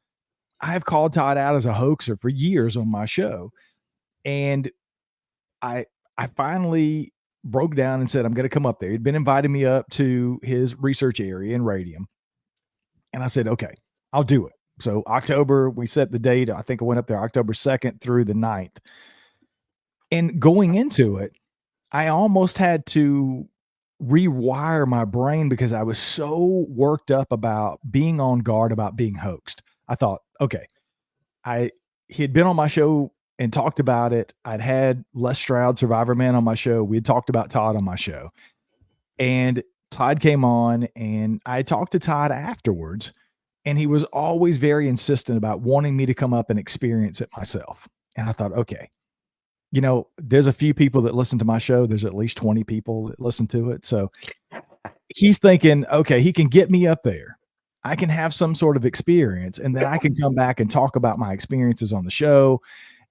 I have called Todd out as a hoaxer for years on my show, and I finally broke down and said I'm going to come up there. He'd been inviting me up to his research area in Radium, and I said, okay, I'll do it. So October, we set the date. I think I went up there October 2nd through the 9th. And going into it, I almost had to rewire my brain because I was so worked up about being on guard about being hoaxed. I thought, okay, he had been on my show and talked about it. I'd had Les Stroud, Survivor Man, on my show. We had talked about Todd on my show. And Todd came on, and I talked to Todd afterwards, and he was always very insistent about wanting me to come up and experience it myself. And I thought, okay, you know, there's a few people that listen to my show. There's at least 20 people that listen to it. So he's thinking, okay, he can get me up there. I can have some sort of experience, and then I can come back and talk about my experiences on the show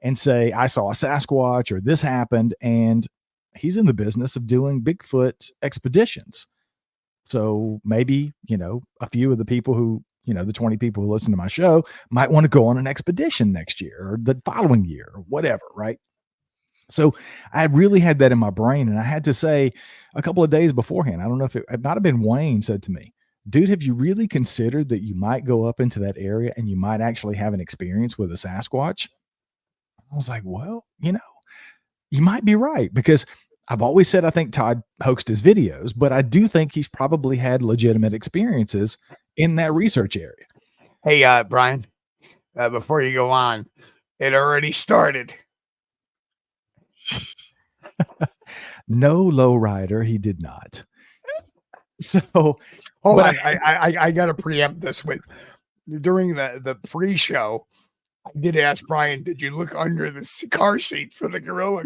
and say, I saw a Sasquatch or this happened. And he's in the business of doing Bigfoot expeditions. So maybe, you know, a few of the people who, you know, the 20 people who listen to my show might want to go on an expedition next year or the following year or whatever. Right. So I really had that in my brain, and I had to say a couple of days beforehand, I don't know if it might have been Wayne said to me, dude, have you really considered that you might go up into that area and you might actually have an experience with a Sasquatch? I was like, well, you know, you might be right, because I've always said I think Todd hoaxed his videos, but I do think he's probably had legitimate experiences in that research area. Hey, Brian, before you go on, it already started. No, lowrider, he did not. So hold on, I got to preempt this with during the pre-show. I did ask Brian, did you look under the car seat for the gorilla?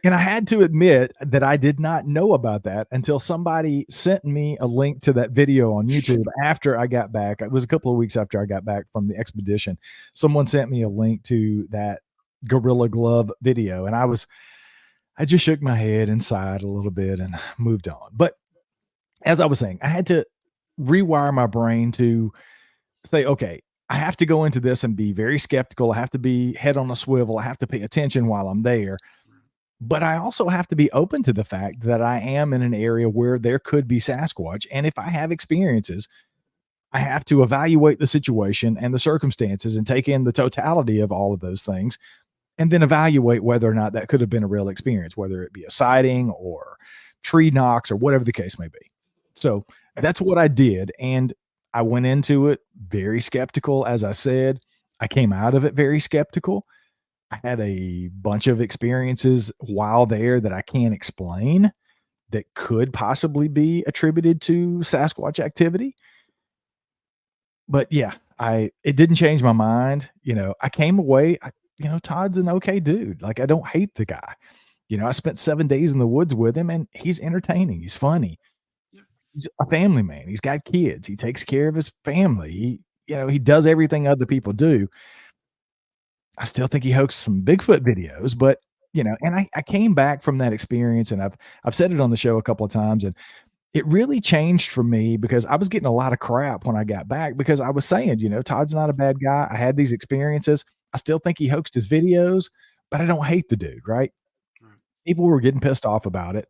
And I had to admit that I did not know about that until somebody sent me a link to that video on YouTube after I got back. It was a couple of weeks after I got back from the expedition. Someone sent me a link to that gorilla glove video, and I just shook my head and sighed a little bit and moved on. But as I was saying, I had to rewire my brain to say, okay, I have to go into this and be very skeptical. I have to be head on a swivel. I have to pay attention while I'm there. But I also have to be open to the fact that I am in an area where there could be Sasquatch. And if I have experiences, I have to evaluate the situation and the circumstances and take in the totality of all of those things, and then evaluate whether or not that could have been a real experience, whether it be a sighting or tree knocks or whatever the case may be. So that's what I did. And I went into it very skeptical. As I said, I came out of it very skeptical. I had a bunch of experiences while there that I can't explain that could possibly be attributed to Sasquatch activity. But yeah, it didn't change my mind. You know, I came away, you know, Todd's an okay dude. Like, I don't hate the guy. You know, I spent 7 days in the woods with him, and he's entertaining. He's funny. He's a family man. He's got kids. He takes care of his family. He does everything other people do. I still think he hoaxed some Bigfoot videos, but and I came back from that experience, and I've said it on the show a couple of times, and it really changed for me because I was getting a lot of crap when I got back because I was saying, Todd's not a bad guy. I had these experiences. I still think he hoaxed his videos, but I don't hate the dude, right? People were getting pissed off about it,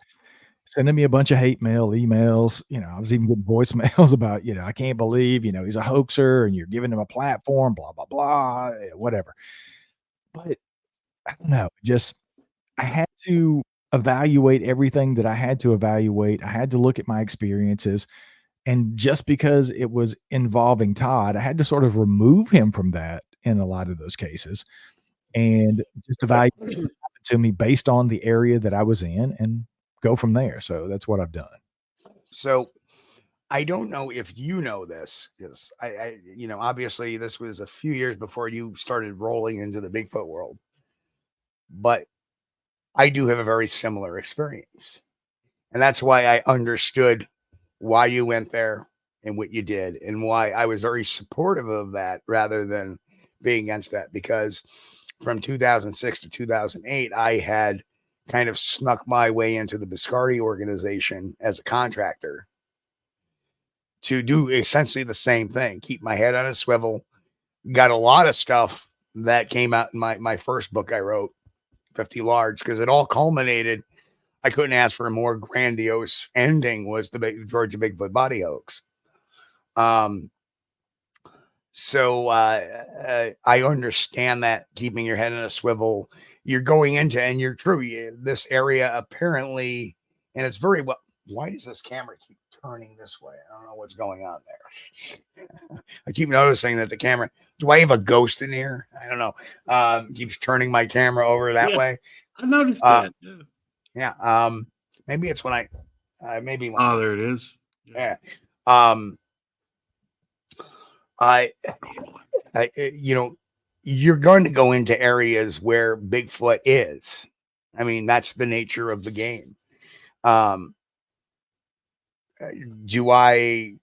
sending me a bunch of hate mail, emails. I was even getting voicemails about, I can't believe, he's a hoaxer and you're giving him a platform, blah, blah, blah, whatever. But I don't know, I had to evaluate everything that I had to evaluate. I had to look at my experiences. And just because it was involving Todd, I had to sort of remove him from that in a lot of those cases and just evaluate what happened to me based on the area that I was in and go from there. So that's what I've done. So I don't know if you know this, because I obviously this was a few years before you started rolling into the Bigfoot world, but I do have a very similar experience. And that's why I understood why you went there and what you did and why I was very supportive of that rather than being against that, because from 2006 to 2008, I had kind of snuck my way into the Biscardi organization as a contractor to do essentially the same thing, keep my head on a swivel. Got a lot of stuff that came out in my first book I wrote, 50 Large, because it all culminated. I couldn't ask for a more grandiose ending, was the Georgia Bigfoot body hoax. So I understand that keeping your head in a swivel, you're going into, and you're true. This area apparently, and it's very well. Why does this camera keep turning this way? I don't know what's going on there. I keep noticing that the camera. Do I have a ghost in here? I don't know. Keeps turning my camera over that way. I noticed that. Yeah. Maybe it's when maybe when. Oh, there it is. Yeah. You know, you're going to go into areas where Bigfoot is. I mean, that's the nature of the game. Do I,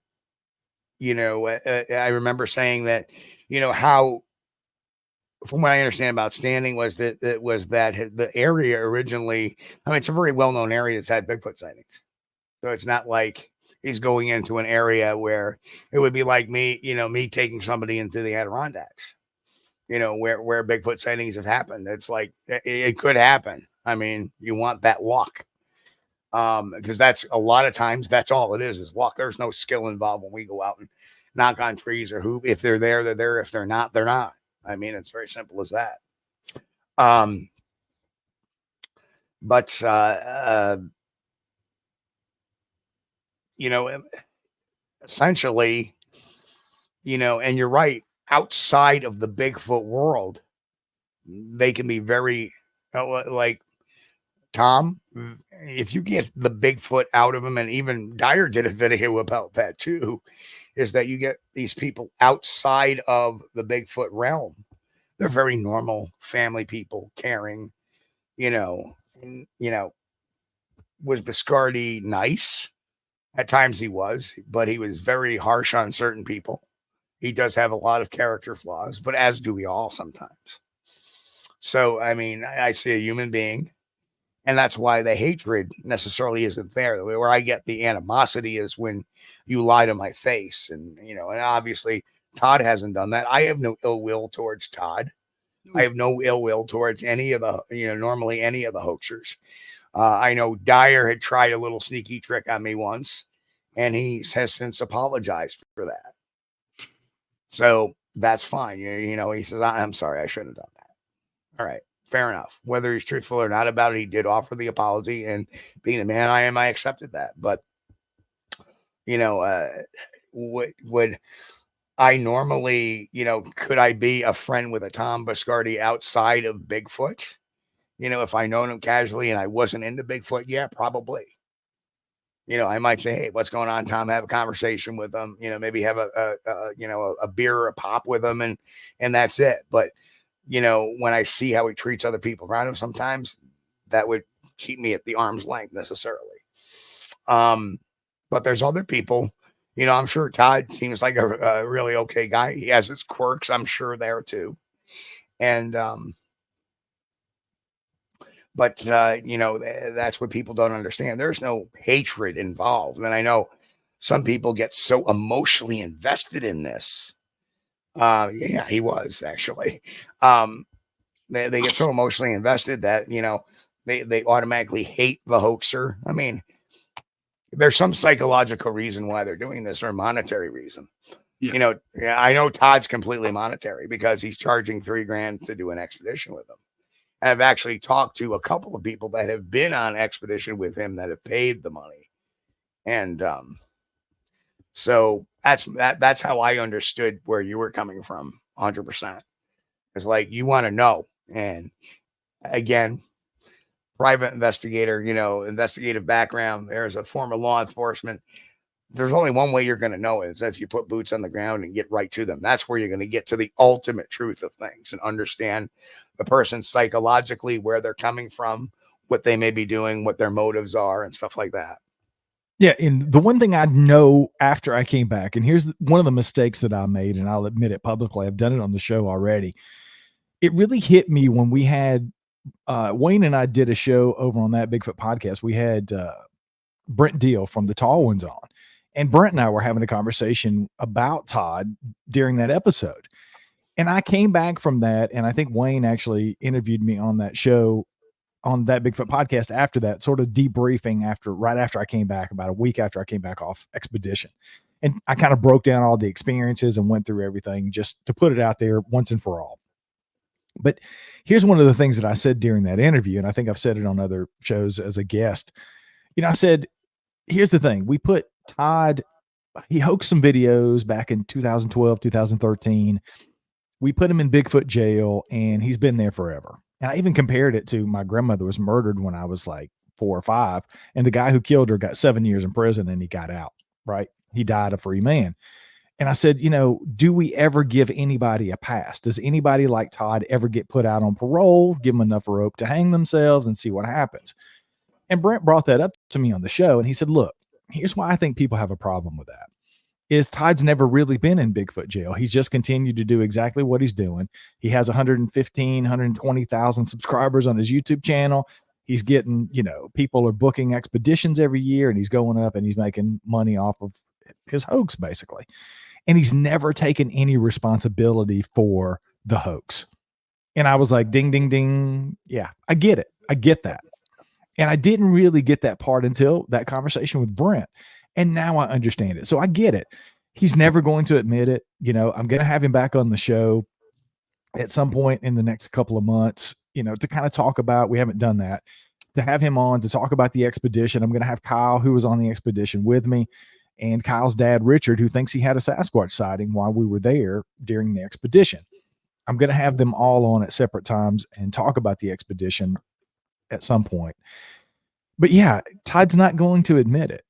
I remember saying that, how, from what I understand about Standing was that the area originally, I mean, it's a very well-known area that's had Bigfoot sightings. So it's not like he's going into an area where it would be like me, me taking somebody into the Adirondacks, where Bigfoot sightings have happened. It's like, it could happen. I mean, you want that luck. Because that's a lot of times that's all it is luck. There's no skill involved when we go out and knock on trees or who, if they're there, they're there. If they're not, they're not. I mean, it's very simple as that. But essentially, and you're right, outside of the Bigfoot world, they can be very like Tom, if you get the Bigfoot out of them, and even Dyer did a video about that too, is that you get these people outside of the Bigfoot realm. They're very normal family people, caring, was Biscardi nice? At times he was, but he was very harsh on certain people. He does have a lot of character flaws, but as do we all sometimes. So, I mean, I see a human being, and that's why the hatred necessarily isn't there. The way where I get the animosity is when you lie to my face. And, and obviously Todd hasn't done that. I have no ill will towards Todd. I have no ill will towards any of the, normally any of the hoaxers. I know Dyer had tried a little sneaky trick on me once, and he has since apologized for that. So that's fine. He says, I'm sorry, I shouldn't have done that. All right. Fair enough. Whether he's truthful or not about it, he did offer the apology, and being the man I am, I accepted that. But, would I normally, could I be a friend with a Tom Biscardi outside of Bigfoot? If I known him casually and I wasn't into Bigfoot, yeah, probably. I might say, hey, what's going on, Tom? Have a conversation with him, maybe have a beer or a pop with him, and that's it. But when I see how he treats other people around him, sometimes that would keep me at the arm's length necessarily. But there's other people, I'm sure Todd seems like a really okay guy. He has his quirks, I'm sure, there too. And, but that's what people don't understand. There's no hatred involved. And I know some people get so emotionally invested in this. Yeah, he was actually. They get so emotionally invested that they automatically hate the hoaxer. I mean, there's some psychological reason why they're doing this, or a monetary reason. Yeah. I know Todd's completely monetary because he's charging $3,000 to do an expedition with him. And I've actually talked to a couple of people that have been on expedition with him that have paid the money, and so that's how I understood where you were coming from. 100%. It's like, you want to know. And again, private investigator, investigative background. There's a form of law enforcement. There's only one way you're going to know it, is if you put boots on the ground and get right to them. That's where you're going to get to the ultimate truth of things and understand the person psychologically, where they're coming from, what they may be doing, what their motives are, and stuff like that. Yeah. And the one thing I know after I came back, and here's one of the mistakes that I made, and I'll admit it publicly, I've done it on the show already. It really hit me when we had Wayne and I did a show over on that Bigfoot podcast. We had Brent Deal from the Tall Ones on, and Brent and I were having a conversation about Todd during that episode. And I came back from that, and I think Wayne actually interviewed me on that show, on that Bigfoot podcast after that, sort of debriefing right after I came back, about a week after I came back off expedition. And I kind of broke down all the experiences and went through everything just to put it out there once and for all. But here's one of the things that I said during that interview, and I think I've said it on other shows as a guest. I said, here's the thing. We put Todd, he hoaxed some videos back in 2012, 2013. We put him in Bigfoot jail, and he's been there forever. And I even compared it to my grandmother was murdered when I was like 4 or 5, and the guy who killed her got 7 years in prison, and he got out, right? He died a free man. And I said, do we ever give anybody a pass? Does anybody like Todd ever get put out on parole, give them enough rope to hang themselves and see what happens? And Brent brought that up to me on the show, and he said, look, here's why I think people have a problem with that. Is Todd's never really been in Bigfoot jail. He's just continued to do exactly what he's doing. He has 115, 120,000 subscribers on his YouTube channel. He's getting, people are booking expeditions every year, and he's going up and he's making money off of his hoax, basically. And he's never taken any responsibility for the hoax. And I was like, ding, ding, ding. Yeah, I get it. I get that. And I didn't really get that part until that conversation with Brent. And now I understand it. So I get it. He's never going to admit it. I'm going to have him back on the show at some point in the next couple of months, to kind of talk about, we haven't done that, to have him on to talk about the expedition. I'm going to have Kyle, who was on the expedition with me, and Kyle's dad, Richard, who thinks he had a Sasquatch sighting while we were there during the expedition. I'm going to have them all on at separate times and talk about the expedition at some point. But yeah, Todd's not going to admit it.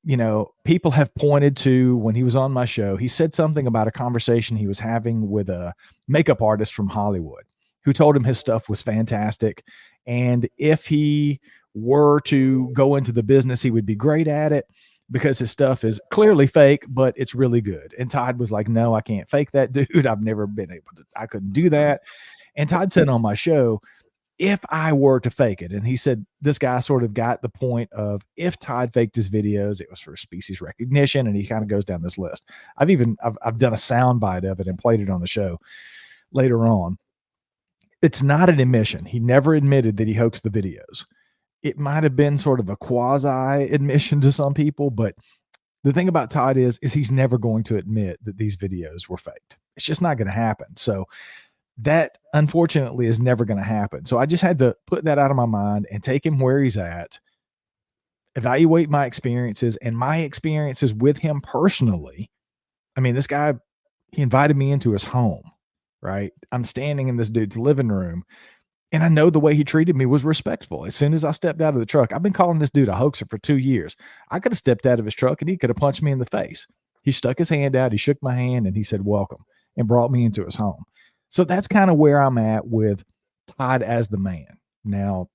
People have pointed to, when he was on my show, he said something about a conversation he was having with a makeup artist from Hollywood who told him his stuff was fantastic. And if he were to go into the business, he would be great at it because his stuff is clearly fake, but it's really good. And Todd was like, no, I can't fake that, dude. I've never been able to, I couldn't do that. And Todd said on my show, if I were to fake it, and he said this guy sort of got the point of, if Todd faked his videos, it was for species recognition, and he kind of goes down this list. I've done a sound bite of it and played it on the show later on. It's not an admission. He never admitted that he hoaxed the videos. It might have been sort of a quasi admission to some people, but the thing about Todd is he's never going to admit that these videos were faked. It's just not going to happen. So that, unfortunately, is never going to happen. So I just had to put that out of my mind and take him where he's at, evaluate my experiences and my experiences with him personally. I mean, this guy, he invited me into his home, right? I'm standing in this dude's living room, and I know the way he treated me was respectful. As soon as I stepped out of the truck, I've been calling this dude a hoaxer for 2 years. I could have stepped out of his truck and he could have punched me in the face. He stuck his hand out, he shook my hand, and he said, welcome, and brought me into his home. So that's kind of where I'm at with Todd as the man. Now,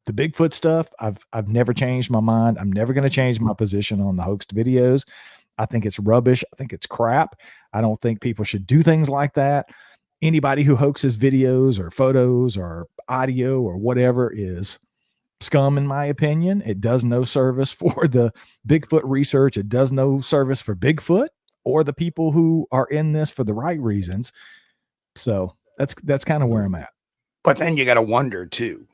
the Bigfoot stuff, I've never changed my mind. I'm never going to change my position on the hoaxed videos. I think it's rubbish. I think it's crap. I don't think people should do things like that. Anybody who hoaxes videos or photos or audio or whatever is scum, in my opinion. It does no service for the Bigfoot research. It does no service for Bigfoot or the people who are in this for the right reasons. So that's kind of where I'm at. But then you got to wonder too,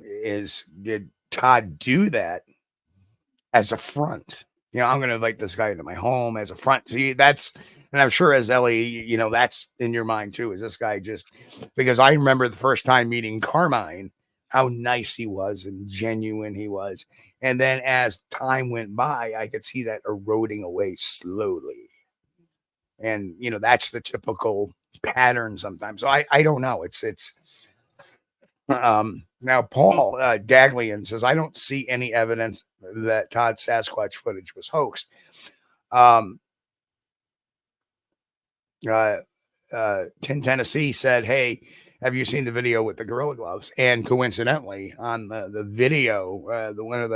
did Todd do that as a front? I'm going to invite this guy into my home as a front. See, and I'm sure as Ellie, that's in your mind too. Is this guy just, because I remember the first time meeting Carmine, how nice he was and genuine he was. And then as time went by, I could see that eroding away slowly. And, that's the typical pattern sometimes. So I don't know. It's now Paul Daglian says, I don't see any evidence that Todd's Sasquatch footage was hoaxed. Tin Tennessee said, hey, have you seen the video with the Gorilla Gloves? And coincidentally, on the video, one of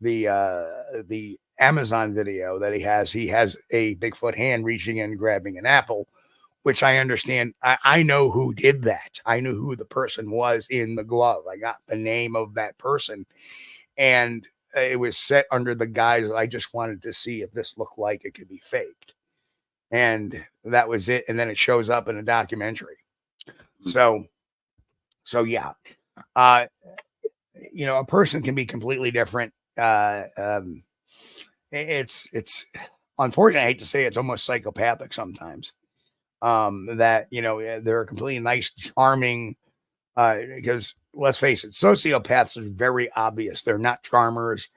the Amazon video that he has a Bigfoot hand reaching in, grabbing an apple, which I understand. I know who did that. I knew who the person was in the glove. I got the name of that person, and it was set under the guise I just wanted to see if this looked like it could be faked. And that was it. And then it shows up in a documentary. So yeah, a person can be completely different. It's unfortunately, I hate to say it's almost psychopathic sometimes. That, you know, they're a completely nice, charming, because let's face it, sociopaths are very obvious. They're not charmers.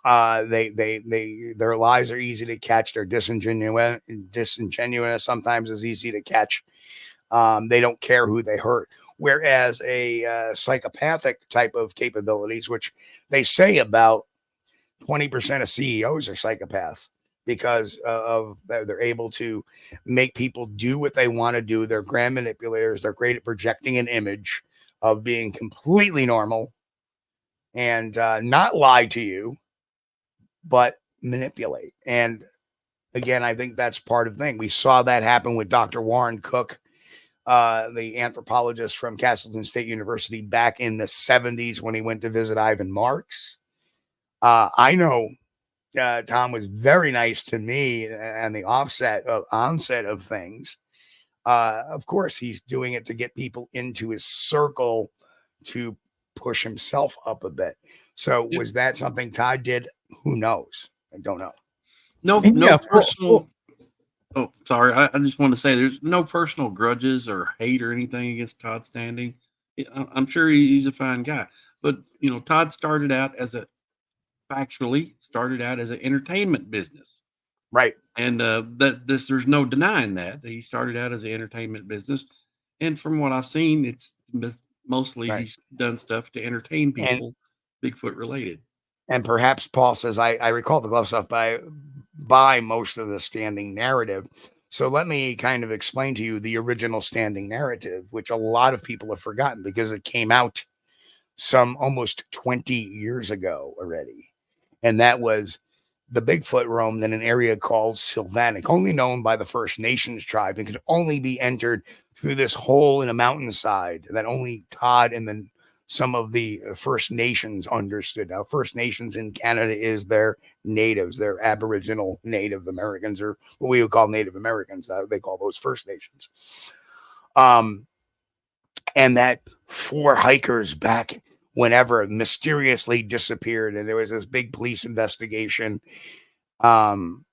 Their lies are easy to catch. They're disingenuous sometimes is easy to catch. They don't care who they hurt. Whereas a psychopathic type of capabilities, which they say about 20% of CEOs are psychopaths, because of they're able to make people do what they want to do. They're grand manipulators. They're great at projecting an image of being completely normal and not lie to you, but manipulate. And again, I think that's part of the thing. We saw that happen with Dr. Warren Cook, the anthropologist from Castleton State University, back in the 70s when he went to visit Ivan Marks. I know Tom was very nice to me and the onset of things. Of course, he's doing it to get people into his circle to push himself up a bit. So was that something Todd did? Who knows? I don't know. No personal. Oh, sorry. I just want to say there's no personal grudges or hate or anything against Todd Standing. I'm sure he's a fine guy, but you know, Todd started out as an entertainment business, right? And there's no denying that he started out as an entertainment business, and from what I've seen, it's mostly he's done stuff to entertain people, Bigfoot related. And perhaps Paul says, I recall the glove stuff by most of the Standing narrative. So let me kind of explain to you the original Standing narrative, which a lot of people have forgotten because it came out some almost 20 years ago already. And that was the Bigfoot roamed in an area called Sylvanic, only known by the First Nations tribe, and could only be entered through this hole in a mountainside that only Todd and then some of the First Nations understood. Now, First Nations in Canada is their natives, their Aboriginal Native Americans, or what we would call Native Americans. They call those First Nations. And that 4 hikers back whenever mysteriously disappeared, and there was this big police investigation. And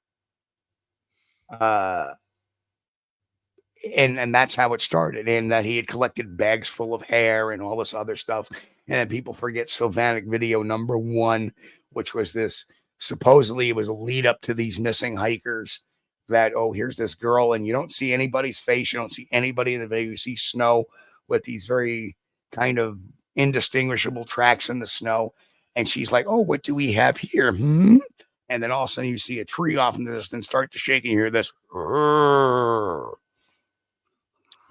that's how it started, and that he had collected bags full of hair and all this other stuff. And then people forget Sylvanic video number 1, which was this, supposedly it was a lead up to these missing hikers, that, oh, here's this girl, and you don't see anybody's face, you don't see anybody in the video, you see snow with these very kind of indistinguishable tracks in the snow, and she's like, oh, what do we have here? And then all of a sudden you see a tree off in the distance start to shake, and you hear this,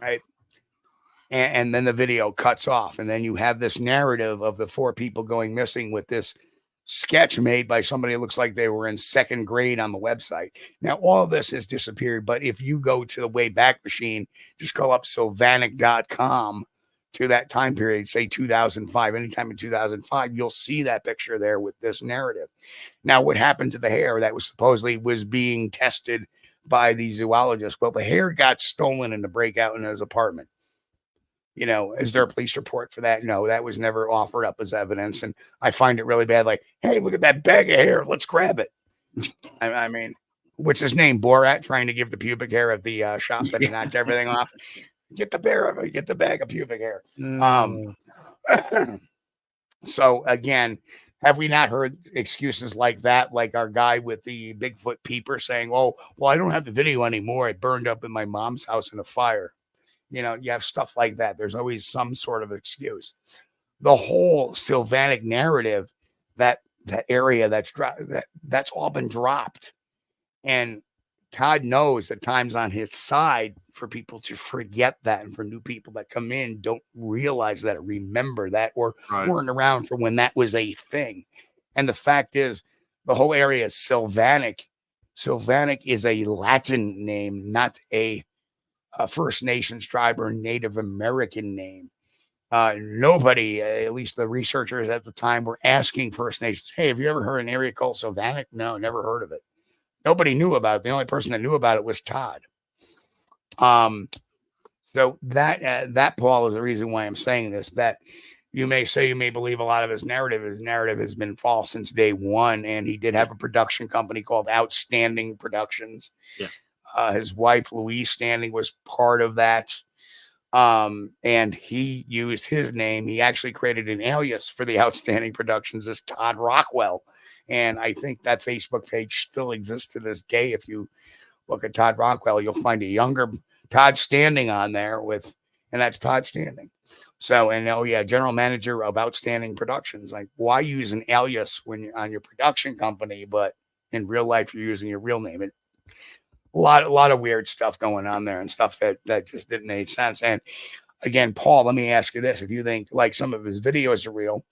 right? And then the video cuts off, and then you have this narrative of the 4 people going missing with this sketch made by somebody who looks like they were in 2nd grade on the website. Now, all of this has disappeared, but if you go to the Wayback Machine, just call up sylvanic.com to that time period, say 2005, anytime in 2005, you'll see that picture there with this narrative. Now, what happened to the hair that was supposedly was being tested by the zoologist? Well, the hair got stolen in the breakout in his apartment. You know, is there a police report for that? No, that was never offered up as evidence. And I find it really bad. Like, hey, look at that bag of hair. Let's grab it. I mean, what's his name? Borat trying to give the pubic hair at the shop that he knocked everything off. Get the bag of pubic hair. So again, have we not heard excuses like that? Like our guy with the Bigfoot peeper saying, oh, well, I don't have the video anymore. It burned up in my mom's house in a fire. You know, you have stuff like that. There's always some sort of excuse. The whole Sylvanic narrative, that area that's all been dropped. And Todd knows that time's on his side for people to forget that, and for new people that come in don't realize that, or remember that, or weren't around for when that was a thing. And the fact is, the whole area is Sylvanic. Sylvanic is a Latin name, not a First Nations tribe or Native American name. Nobody, at least the researchers at the time, were asking First Nations, hey, have you ever heard an area called Sylvanic? No, never heard of it. Nobody knew about it. The only person that knew about it was Todd. So that Paul, is the reason why I'm saying this, that, you may believe a lot of his narrative. His narrative has been false since day one, and he did have a production company called Outstanding Productions. Yeah. His wife Louise Standing was part of that, and he used his name. He actually created an alias for the Outstanding Productions as Todd Rockwell, and I think that Facebook page still exists to this day. If you look at Todd Rockwell, you'll find a younger Todd Standing on there and that's Todd Standing. So, and general manager of Outstanding Productions. Like, why use an alias when you're on your production company, but in real life you're using your real name? A lot of weird stuff going on there, and stuff that just didn't make sense. And again, Paul, let me ask you this: if you think like some of his videos are real,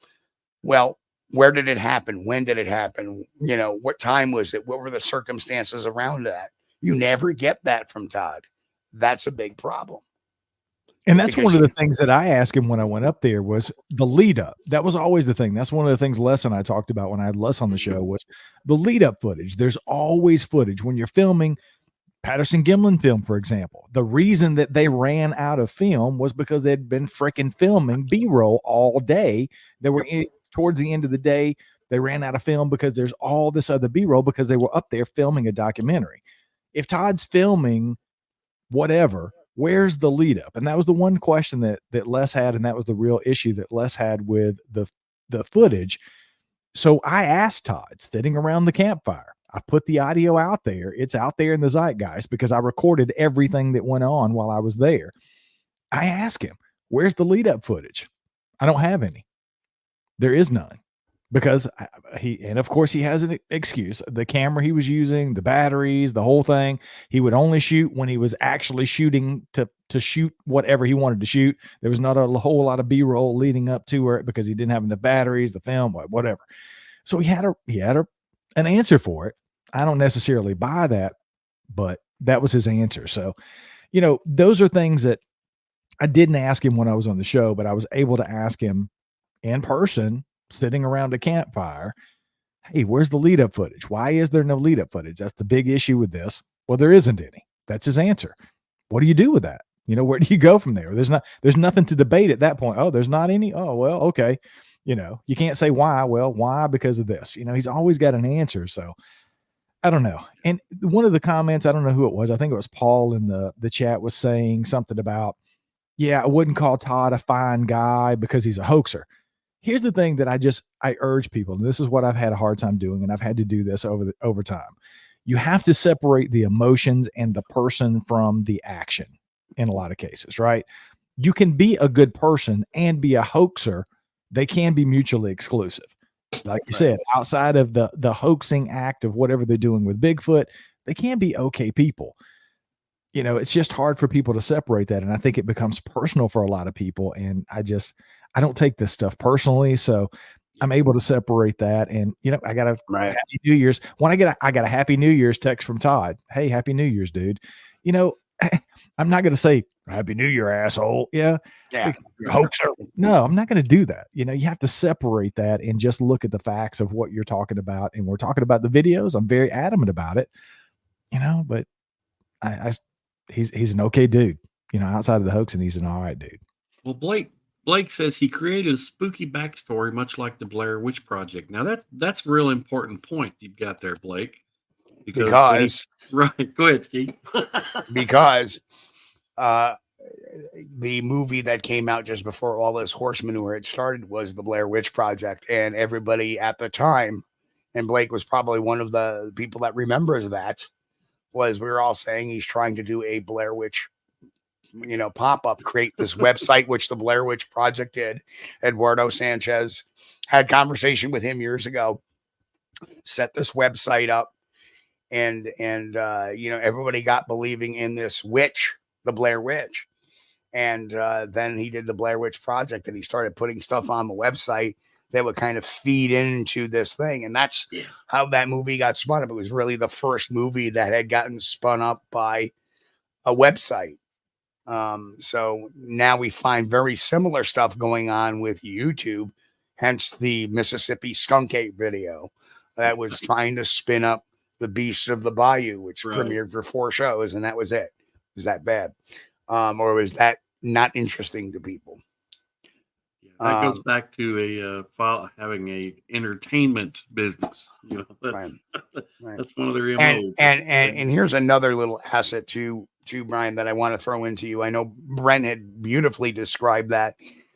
well, where did it happen? When did it happen? What time was it? What were the circumstances around that? You never get that from Todd. That's a big problem. And that's one of the things that I asked him when I went up there was the lead up. That was always the thing. That's one of the things Les and I talked about when I had Les on the show was the lead up footage. There's always footage when you're filming Patterson Gimlin film, for example. The reason that they ran out of film was because they'd been freaking filming B-roll all day. They were towards the end of the day, they ran out of film because there's all this other B-roll because they were up there filming a documentary. If Todd's filming whatever, where's the lead up? And that was the one question that Les had, and that was the real issue that Les had with the footage. So I asked Todd, sitting around the campfire, I put the audio out there. It's out there in the zeitgeist because I recorded everything that went on while I was there. I asked him, where's the lead up footage? I don't have any. There is none. Because and of course he has an excuse. The camera he was using, the batteries, the whole thing. He would only shoot when he was actually shooting to shoot whatever he wanted to shoot. There was not a whole lot of B-roll leading up to it because he didn't have enough batteries, the film, whatever. So he had an answer for it. I don't necessarily buy that, but that was his answer. So, those are things that I didn't ask him when I was on the show, but I was able to ask him in person, sitting around a campfire. Hey, where's the lead up footage? Why is there no lead up footage? That's the big issue with this. Well, there isn't any. That's his answer. What do you do with that? Where do you go from there? There's nothing to debate at that point. Oh, there's not any. Oh, well, okay. You can't say why. Well, why? Because of this. He's always got an answer. So I don't know. And one of the comments, I don't know who it was. I think it was Paul in the chat was saying something about, I wouldn't call Todd a fine guy because he's a hoaxer. Here's the thing that I urge people, and this is what I've had a hard time doing, and I've had to do this over time. You have to separate the emotions and the person from the action in a lot of cases, right? You can be a good person and be a hoaxer. They can be mutually exclusive. Like you said, outside of the hoaxing act of whatever they're doing with Bigfoot, they can be okay people. It's just hard for people to separate that. And I think it becomes personal for a lot of people. And I don't take this stuff personally. So I'm able to separate that. And, I got a Happy New Year's. When I got a Happy New Year's text from Todd. Hey, Happy New Year's, dude. I'm not going to say Happy New Year, asshole. Yeah. Hoaxer. No, I'm not going to do that. You have to separate that and just look at the facts of what you're talking about. And we're talking about the videos. I'm very adamant about it, but he's an okay dude, outside of the hoax, and he's an all right dude. Well, Blake says he created a spooky backstory, much like the Blair Witch Project. Now that's a real important point you've got there, Blake. Because right, go ahead, Ski. Because the movie that came out just before all this horse manure had started was the Blair Witch Project, and everybody at the time, and Blake was probably one of the people that remembers that, was we were all saying he's trying to do a Blair Witch pop-up, create this website, which the Blair Witch Project did. Eduardo Sanchez had conversation with him years ago, set this website up, and everybody got believing in this witch, the Blair Witch. And then he did the Blair Witch Project, and he started putting stuff on the website that would kind of feed into this thing. And that's how that movie got spun up. It was really the first movie that had gotten spun up by a website. So now we find very similar stuff going on with YouTube, hence the Mississippi Skunk Ape video that was trying to spin up the Beasts of the Bayou, which premiered for 4 shows, and that was it. Was that bad? Or was that not interesting to people? That goes back to having a entertainment business. You know, that's Right. that's one of their And MOs. and here's another little asset to Brian that I want to throw into you. I know Brent had beautifully described that.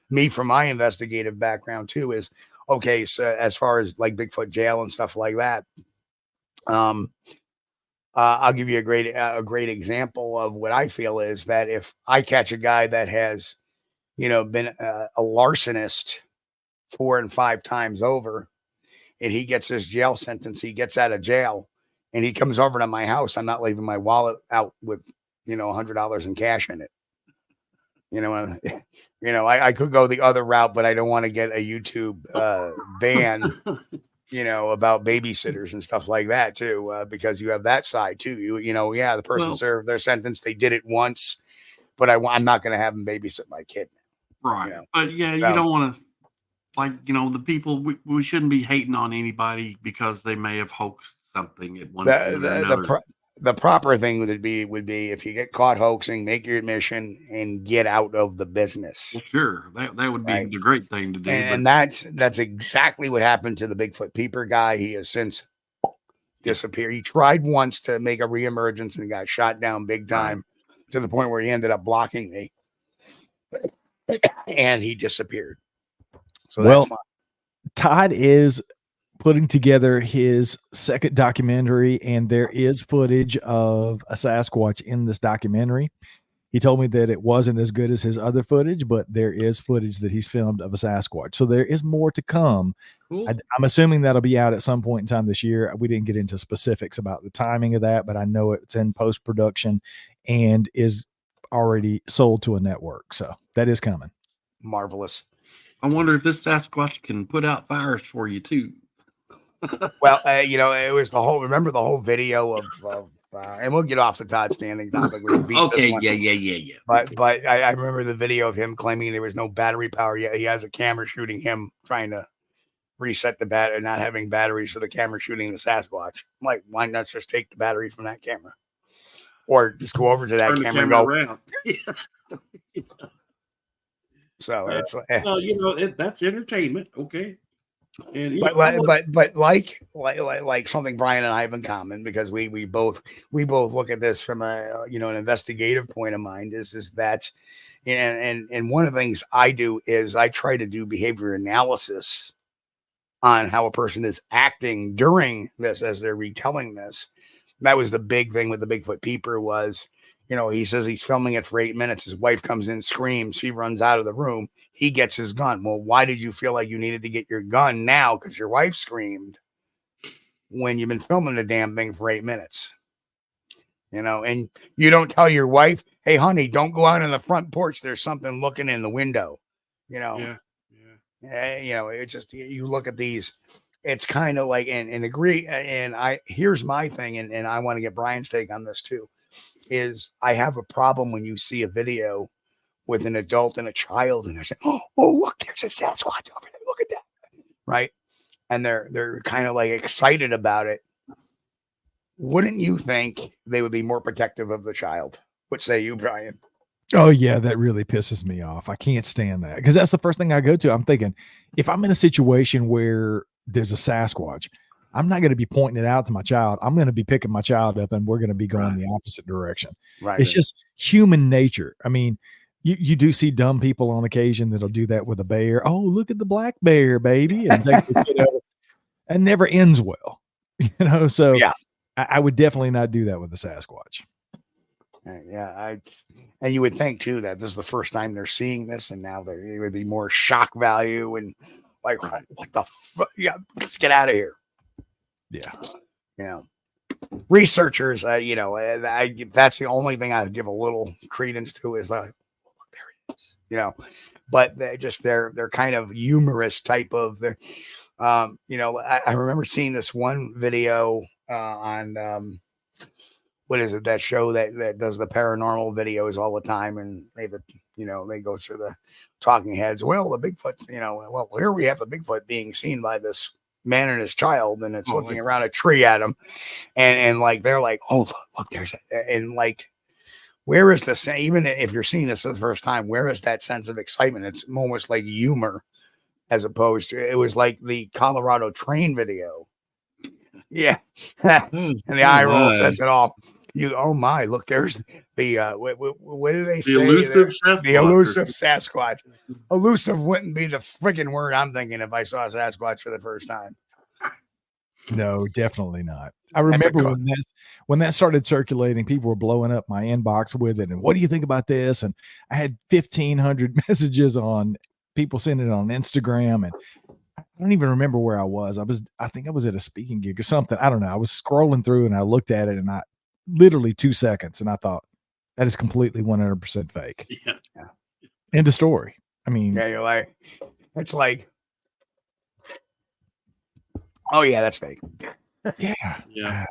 Me, from my investigative background too, is okay. So as far as like Bigfoot jail and stuff like that, I'll give you a great example of what I feel is that if I catch a guy that has, been a larcenist 4 and 5 times over, and he gets his jail sentence, he gets out of jail, and he comes over to my house, I'm not leaving my wallet out with, $100 in cash in it. I could go the other route, but I don't want to get a YouTube ban, about babysitters and stuff like that too, because you have that side too. The person served their sentence, they did it once, but I'm not going to have them babysit my kid. Right. But yeah, you don't want to, the people, we shouldn't be hating on anybody because they may have hoaxed something at one point or another. The proper thing would be if you get caught hoaxing, make your admission and get out of the business. Well, sure, that would be the great thing to do. And that's exactly what happened to the Bigfoot peeper guy. He has since disappeared. He tried once to make a reemergence and got shot down big time to the point where he ended up blocking me, and he disappeared. So that's fine. Todd is putting together his second documentary, and there is footage of a Sasquatch in this documentary. He told me that it wasn't as good as his other footage, but there is footage that he's filmed of a Sasquatch. So there is more to come. Cool. I'm assuming that'll be out at some point in time this year. We didn't get into specifics about the timing of that, but I know it's in post-production and is already sold to a network. So that is coming. Marvelous. I wonder if this Sasquatch can put out fires for you too. Well, it was remember the whole video of and we'll get off the Todd Standing topic. Okay, yeah. But I remember the video of him claiming there was no battery power yet. He has a camera shooting him trying to reset the battery, not having batteries for the camera shooting the Sasquatch. I'm like, why not just take the battery from that camera? Or just go over to that camera and go around. So it's that's entertainment, okay. And but like something Brian and I have in common, because we both look at this from a an investigative point of mind, is that and one of the things I do is I try to do behavior analysis on how a person is acting during this as they're retelling this. That was the big thing with the Bigfoot peeper was, he says he's filming it for 8 minutes. His wife comes in, screams. She runs out of the room. He gets his gun. Well, why did you feel like you needed to get your gun now? Because your wife screamed when you've been filming the damn thing for 8 minutes. And you don't tell your wife, hey, honey, don't go out on the front porch. There's something looking in the window. Yeah. It's just, you look at these. It's kind of like, and agree. And here's my thing. And I want to get Brian's take on this too. Is I have a problem when you see a video with an adult and a child and they're saying, oh, look, there's a Sasquatch over there. Look at that. Right. And they're kind of like excited about it. Wouldn't you think they would be more protective of the child? What say you, Brian? Oh yeah, that really pisses me off. I can't stand that, because that's the first thing I go to. I'm thinking, if I'm in a situation where there's a Sasquatch, I'm not going to be pointing it out to my child. I'm going to be picking my child up and we're going to be going the opposite direction. Right. It's just human nature. I mean, you do see dumb people on occasion that'll do that with a bear. Oh, look at the black bear, baby. And take the kid over. It never ends well, So yeah, I would definitely not do that with the Sasquatch. Yeah. And you would think too, that this is the first time they're seeing this, and now there would be more shock value and like, what the fuck? Yeah, let's get out of here. Yeah. Researchers, that's the only thing I give a little credence to is like, look, there it is, but they're kind of humorous type of I remember seeing this one video on what is it, that show that does the paranormal videos all the time, and they go through the talking heads. Well, the Bigfoot's, here we have a Bigfoot being seen by this man and his child, and it's looking around a tree at him, and like they're like, oh, look, there's and like, where is the even if you're seeing this for the first time, where is that sense of excitement? It's almost like humor as opposed to, it was like the Colorado train video. Yeah. And the eye roll says it all. Oh my, look, there's the what do they say? The elusive Sasquatch. The elusive Sasquatch. Elusive wouldn't be the freaking word I'm thinking if I saw a Sasquatch for the first time. No, definitely not. I remember when that started circulating, people were blowing up my inbox with it. And what do you think about this? And I had 1,500 messages on people sending it on Instagram. And I don't even remember where I was. I think I was at a speaking gig or something. I don't know. I was scrolling through and I looked at it and I literally 2 seconds. And I thought that is completely 100% fake. Yeah. End of story. I mean, yeah, you're like, it's like, oh yeah, that's fake. Yeah.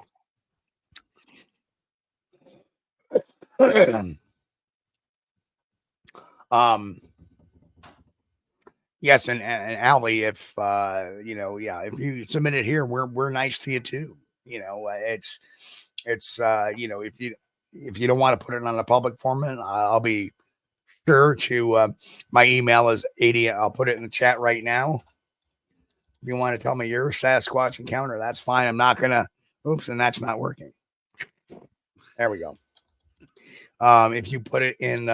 Yes, and Allie, if if you submit it here, we're nice to you too. It's if you don't want to put it on a public forum, I'll be sure to. My email is 80. I'll put it in the chat right now. If you want to tell me your Sasquatch encounter, that's fine. I'm not gonna. Oops, and that's not working. There we go. If you put it in.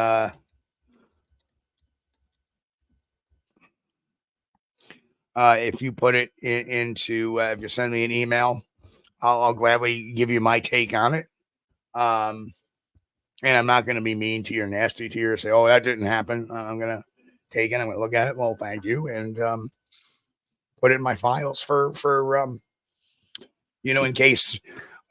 If you put it into, if you send me an email, I'll gladly give you my take on it. And I'm not going to be mean to you or nasty to you or say, oh, that didn't happen. I'm going to take it. I'm going to look at it. Well, thank you. And put it in my files for in case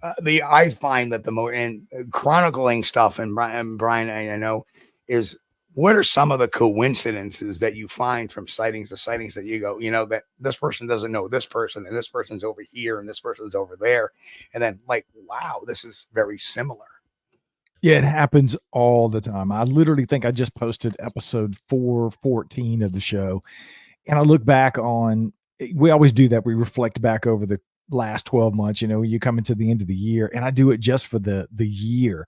I find that the more and chronicling stuff and Brian, I know is, what are some of the coincidences that you find from sightings to sightings that you go, that this person doesn't know this person and this person's over here and this person's over there. And then like, wow, this is very similar. Yeah, it happens all the time. I literally think I just posted episode 414 of the show. And I look back on, we always do that. We reflect back over the last 12 months, you come into the end of the year, and I do it just for the year.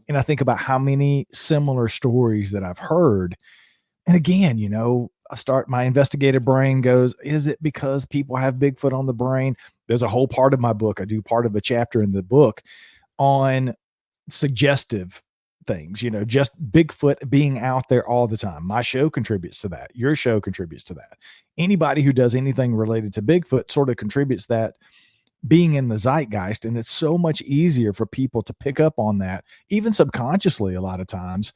And I think about how many similar stories that I've heard. And again, my investigative brain goes, is it because people have Bigfoot on the brain? There's a whole part of my book. I do part of a chapter in the book on suggestive things, just Bigfoot being out there all the time. My show contributes to that. Your show contributes to that. Anybody who does anything related to Bigfoot sort of contributes that being in the zeitgeist. And it's so much easier for people to pick up on that, even subconsciously a lot of times,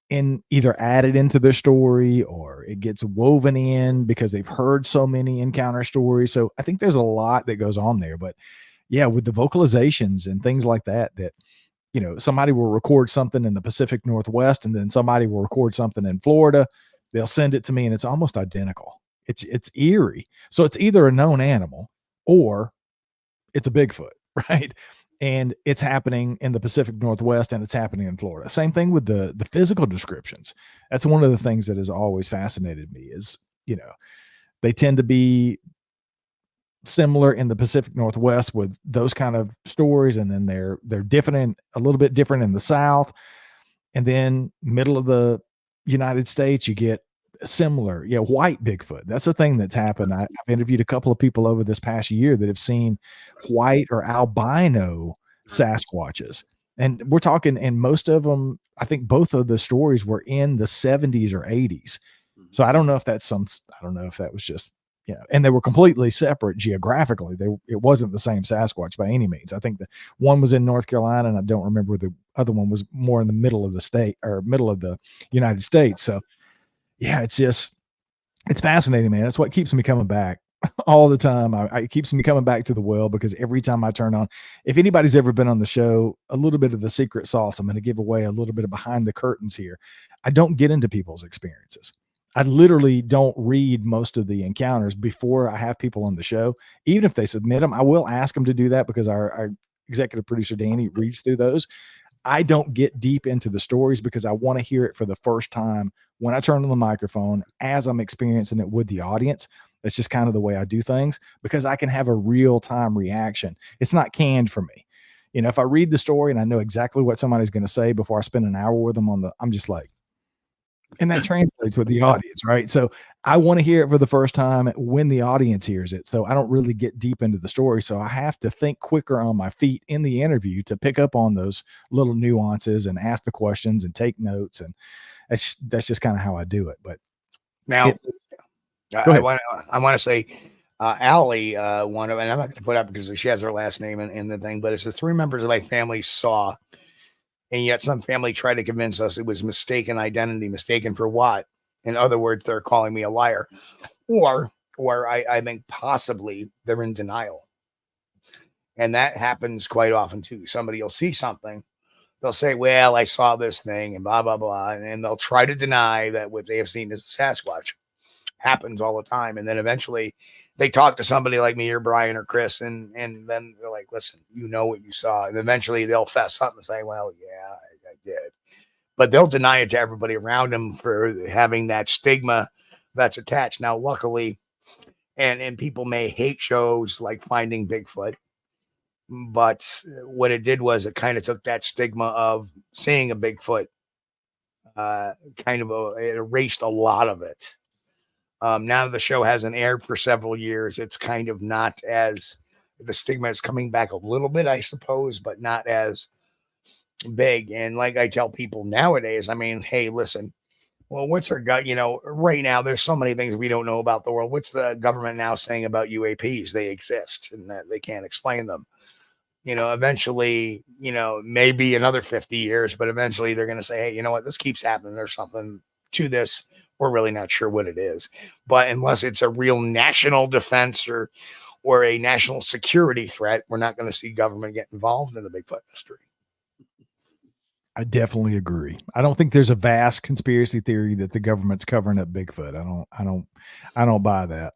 and either add it into their story or it gets woven in because they've heard so many encounter stories. So I think there's a lot that goes on there. But yeah, with the vocalizations and things like that, somebody will record something in the Pacific Northwest and then somebody will record something in Florida. They'll send it to me and it's almost identical. It's eerie. So it's either a known animal or it's a Bigfoot, right? And it's happening in the Pacific Northwest and it's happening in Florida. Same thing with the physical descriptions. That's one of the things that has always fascinated me is, they tend to be similar in the Pacific Northwest with those kind of stories. And then they're different, a little bit different in the South. And then middle of the United States, you get similar, white Bigfoot. That's the thing that's happened. I've interviewed a couple of people over this past year that have seen white or albino Sasquatches. And we're talking, and most of them, I think both of the stories were in the 70s or 80s. So I don't know if that was just, and they were completely separate geographically. It wasn't the same Sasquatch by any means. I think the one was in North Carolina and I don't remember the other one was more in the middle of the state or middle of the United States. So yeah, it's fascinating, man. That's what keeps me coming back all the time. It keeps me coming back to the well because every time I turn on, if anybody's ever been on the show, a little bit of the secret sauce, I'm going to give away a little bit of behind the curtains here. I don't get into people's experiences. I literally don't read most of the encounters before I have people on the show. Even if they submit them, I will ask them to do that because our executive producer, Danny, reads through those. I don't get deep into the stories because I want to hear it for the first time when I turn on the microphone as I'm experiencing it with the audience. That's just kind of the way I do things because I can have a real time reaction. It's not canned for me. If I read the story and I know exactly what somebody's going to say before I spend an hour with them I'm just like, and that translates with the audience, right? So I want to hear it for the first time when the audience hears it. So I don't really get deep into the story. So I have to think quicker on my feet in the interview to pick up on those little nuances and ask the questions and take notes. And that's just kind of how I do it. But now I want to say, Allie, one of, and I'm not going to put up because she has her last name in the thing, but it's the 3 members of my family saw, and yet some family tried to convince us it was mistaken identity. Mistaken for what? In other words, they're calling me a liar, or I think possibly they're in denial. And that happens quite often too. Somebody will see something, they'll say, well, I saw this thing and blah, blah, blah. And they'll try to deny that what they have seen is a Sasquatch. Happens all the time. And then eventually they talk to somebody like me or Brian or Chris, and then they're like, listen, you know what you saw. And eventually they'll fess up and say, well, yeah, I did. But they'll deny it to everybody around them for having that stigma that's attached. Now, luckily, and people may hate shows like Finding Bigfoot, but what it did was it kind of took that stigma of seeing a Bigfoot, it erased a lot of it. Now the show hasn't aired for several years. It's kind of not as, the stigma is coming back a little bit, I suppose, but not as big. And like I tell people nowadays, I mean, hey, listen, well, what's our gut? Right now there's so many things we don't know about the world. What's the government now saying about UAPs? They exist and that they can't explain them. Eventually, maybe another 50 years, but eventually they're going to say, hey, you know what? This keeps happening. There's something to this. We're really not sure what it is, but unless it's a real national defense or a national security threat, we're not going to see government get involved in the Bigfoot mystery. I definitely agree. I don't think there's a vast conspiracy theory that the government's covering up Bigfoot. I don't buy that.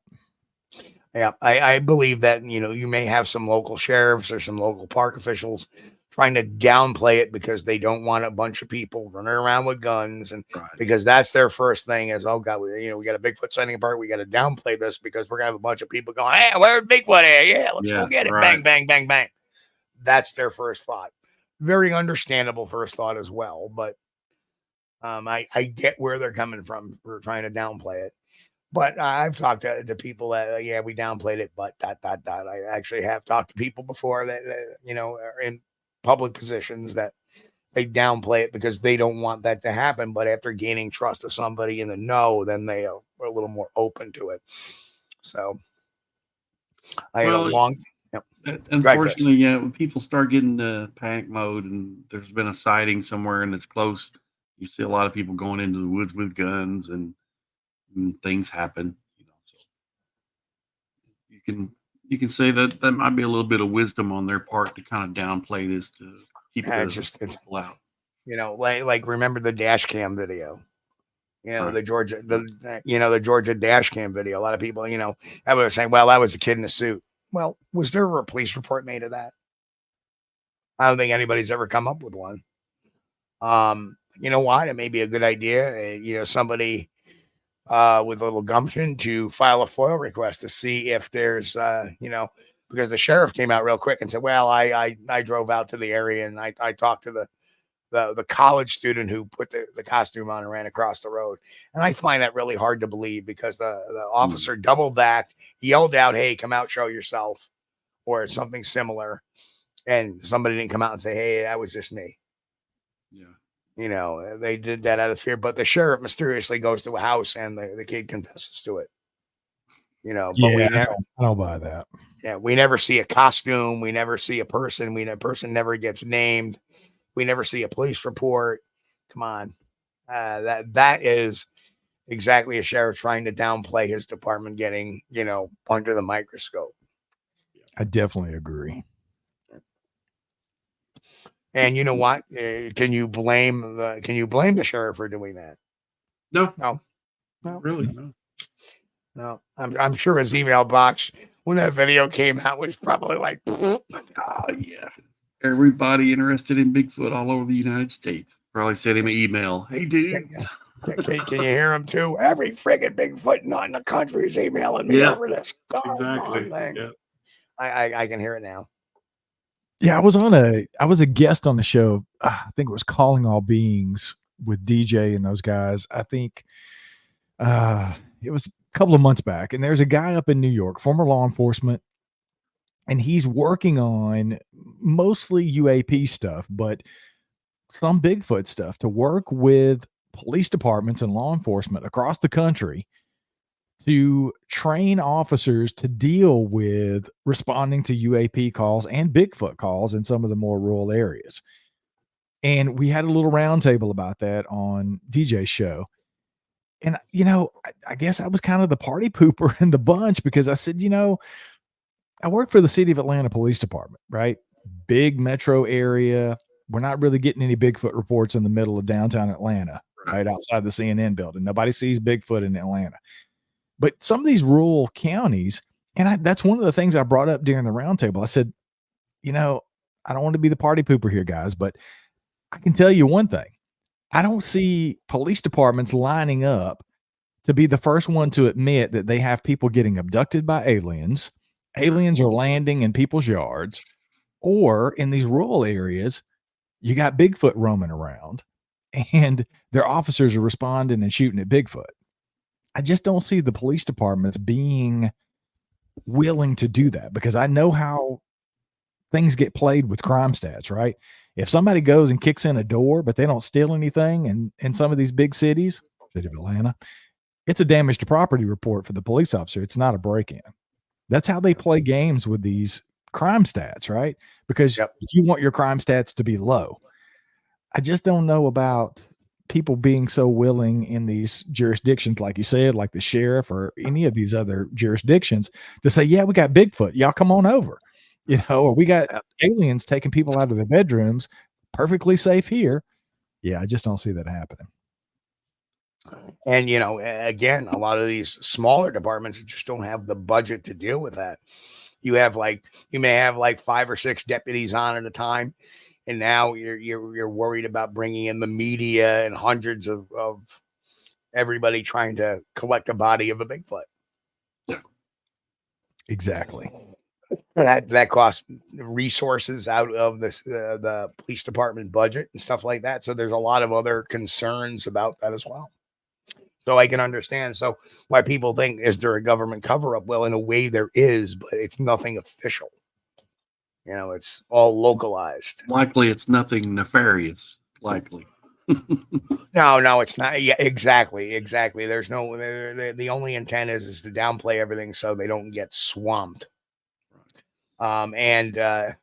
Yeah, I believe that, you may have some local sheriffs or some local park officials trying to downplay it because they don't want a bunch of people running around with guns, and because that's their first thing is, oh God, we got a Bigfoot sighting park. We got to downplay this because we're gonna have a bunch of people going, hey, where's Bigfoot at? Yeah, let's go get it. Bang, bang, bang, bang. That's their first thought. Very understandable first thought as well, but I get where they're coming from for trying to downplay it. But I've talked to people that, we downplayed it, but ... I actually have talked to people before that, are in public positions that they downplay it because they don't want that to happen. But after gaining trust of somebody in the know, then they are a little more open to it. So I had a long... Unfortunately, when people start getting the panic mode and there's been a sighting somewhere and it's close, you see a lot of people going into the woods with guns and things happen. So you can say that might be a little bit of wisdom on their part to kind of downplay this to keep people out. Like remember the dash cam video. The Georgia dash cam video. A lot of people, I was saying, well, that was a kid in a suit. Well, was there a police report made of that? I don't think anybody's ever come up with one. You know what? It may be a good idea. Somebody with a little gumption to file a FOIL request to see if there's, because the sheriff came out real quick and said, well, I drove out to the area and I talked to the college student who put the costume on and ran across the road. And I find that really hard to believe because the officer doubled back, yelled out, hey, come out, show yourself, or something similar. And somebody didn't come out and say, hey, that was just me. Yeah. They did that out of fear, but the sheriff mysteriously goes to a house and the kid confesses to it. But I don't buy that. Yeah. We never see a costume. We never see a person. A person never gets named. We never see a police report. Come on. That is exactly a sheriff trying to downplay his department getting, under the microscope. I definitely agree. And you know what? Can you blame the sheriff for doing that? No, really, no. I'm sure his email box when that video came out was probably like, oh yeah. Everybody interested in Bigfoot all over the United States probably sent him an email. Hey, dude. Can you hear him too? Every friggin' Bigfoot not in the country is emailing me over this. Exactly. Thing. Yeah. I can hear it now. Yeah, I was a guest on the show. I think it was Calling All Beings with DJ and those guys. I think it was couple of months back, and there's a guy up in New York, former law enforcement, and he's working on mostly UAP stuff, but some Bigfoot stuff to work with police departments and law enforcement across the country to train officers to deal with responding to UAP calls and Bigfoot calls in some of the more rural areas. And we had a little roundtable about that on DJ's show. And, I guess I was kind of the party pooper in the bunch because I said, I work for the City of Atlanta Police Department, right? Big metro area. We're not really getting any Bigfoot reports in the middle of downtown Atlanta, right outside the CNN building. Nobody sees Bigfoot in Atlanta. But some of these rural counties, and that's one of the things I brought up during the roundtable. I said, I don't want to be the party pooper here, guys, but I can tell you one thing. I don't see police departments lining up to be the first one to admit that they have people getting abducted by aliens. Aliens are landing in people's yards, or in these rural areas, you got Bigfoot roaming around and their officers are responding and shooting at Bigfoot. I just don't see the police departments being willing to do that because I know how things get played with crime stats, right? If somebody goes and kicks in a door, but they don't steal anything, and in some of these big cities, City of Atlanta, it's a damage to property report for the police officer. It's not a break-in. That's how they play games with these crime stats, right? Because you want your crime stats to be low. I just don't know about people being so willing in these jurisdictions, like you said, like the sheriff or any of these other jurisdictions, to say, yeah, we got Bigfoot. Y'all come on over. Or we got aliens taking people out of their bedrooms, perfectly safe here. Yeah, I just don't see that happening. And, again, a lot of these smaller departments just don't have the budget to deal with that. You may have 5 or 6 deputies on at a time. And now you're worried about bringing in the media and hundreds of everybody trying to collect the body of a Bigfoot. Exactly. That costs resources out of the police department budget and stuff like that. So there's a lot of other concerns about that as well. So I can understand why people think, is there a government cover up? Well, in a way there is, but it's nothing official. It's all localized. Likely it's nothing nefarious. Likely. No, it's not. Yeah, exactly. There's no, the only intent is to downplay everything so they don't get swamped. And I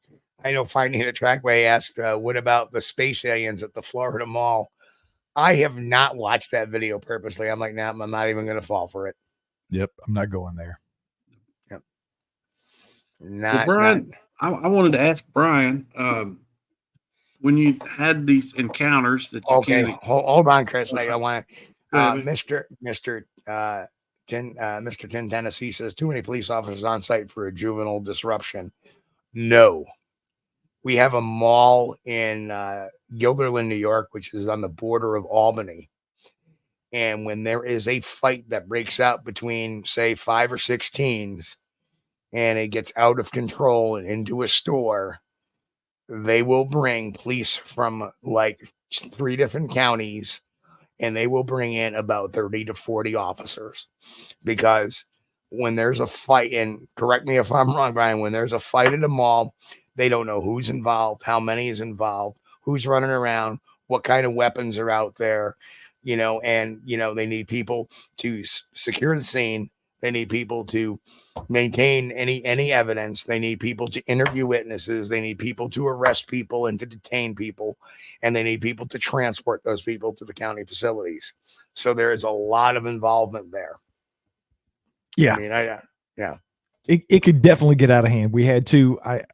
know Finding a Trackway asked, what about the space aliens at the Florida Mall? I have not watched that video purposely. I'm like, nah, I'm not even going to fall for it. Yep. I'm not going there. Yep. Brian, I wanted to ask Brian, when you had these encounters that you hold on, Chris. I want Mr. Tin Tennessee says, too many police officers on site for a juvenile disruption. No, we have a mall in Guilderland, New York, which is on the border of Albany. And when there is a fight that breaks out between, say, 5 or 6 teens, and it gets out of control and into a store, they will bring police from 3 different counties, and they will bring in about 30 to 40 officers. Because when there's a fight, and correct me if I'm wrong, Brian, when there's a fight at a mall, they don't know who's involved, how many is involved, who's running around, what kind of weapons are out there, and, they need people to secure the scene. They need people to maintain any evidence. They need people to interview witnesses. They need people to arrest people and to detain people. And they need people to transport those people to the county facilities. So there is a lot of involvement there. Yeah. I mean, yeah. It could definitely get out of hand. We had 2, I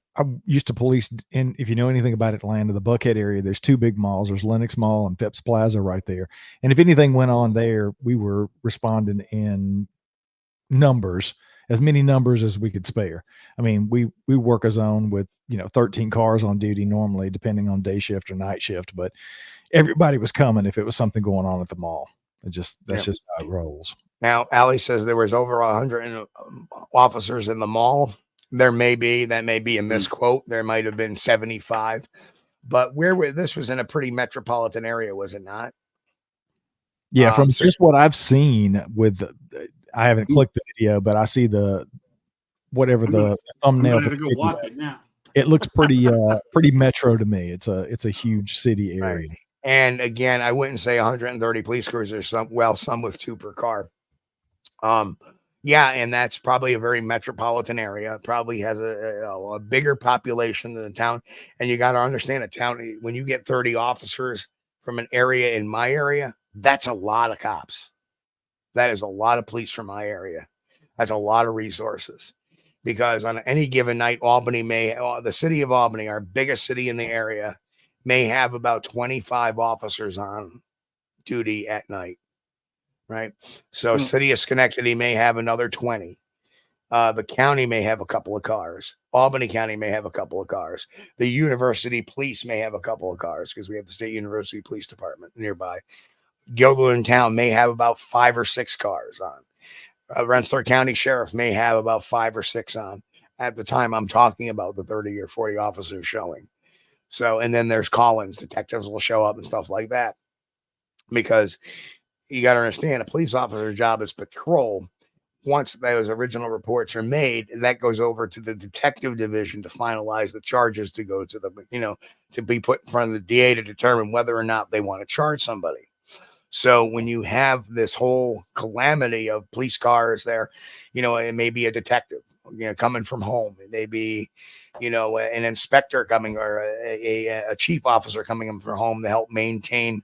used to police in, if you know anything about Atlanta, the Buckhead area, there's 2 big malls. There's Lenox Mall and Phipps Plaza right there. And if anything went on there, we were responding in numbers, as many numbers as we could spare. I mean, we work a zone with 13 cars on duty normally, depending on day shift or night shift, but everybody was coming if it was something going on at the mall. That's just how it rolls. Now, Allie says there was over 100 officers in the mall. That may be in this quote. There might have been 75, but this was in a pretty metropolitan area, was it not? Yeah, from just what I've seen with I haven't clicked the video, but I see the whatever the I'm thumbnail. gonna have to go watch it now. It looks pretty metro to me. It's a huge city area. Right. And again, I wouldn't say 130 police cruisers. Some with 2 per car. Yeah, and that's probably a very metropolitan area. Probably has a bigger population than the town. And you got to understand, a town, when you get 30 officers from an area in my area, that's a lot of cops. That is a lot of police from my area. That's a lot of resources. Because on any given night, the city of Albany, our biggest city in the area, may have about 25 officers on duty at night. Right. So city of Schenectady may have another 20. The county may have a couple of cars. Albany County may have a couple of cars. The university police may have a couple of cars because we have the State University Police Department nearby. Gilderland Town may have about 5 or 6 cars on. Rensselaer County Sheriff may have about 5 or 6 on at the time I'm talking about the 30 or 40 officers showing. So, and then there's call-ins. Detectives will show up and stuff like that, because you got to understand, a police officer's job is patrol. Once those original reports are made, that goes over to the detective division to finalize the charges, to go to the, to be put in front of the DA to determine whether or not they want to charge somebody. So when you have this whole calamity of police cars there, it may be a detective, coming from home. It may be, an inspector coming, or a chief officer coming in from home to help maintain,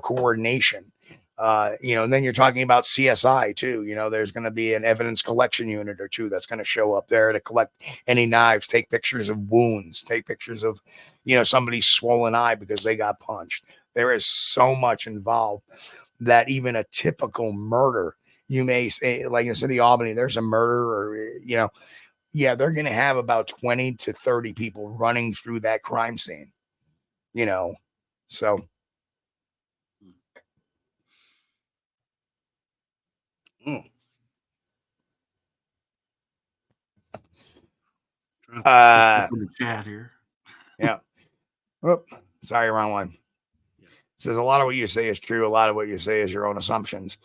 coordination. And then you're talking about CSI too. There's going to be an evidence collection unit or 2 that's going to show up there to collect any knives, take pictures of wounds, take pictures of, somebody's swollen eye because they got punched. There is so much involved that even a typical murder, you may say, like in the city of Albany, there's a murder, or, they're going to have about 20 to 30 people running through that crime scene, so. Oh. From the chat here. Yeah. Whoop. Sorry, wrong one. It says a lot of what you say is true. A lot of what you say is your own assumptions.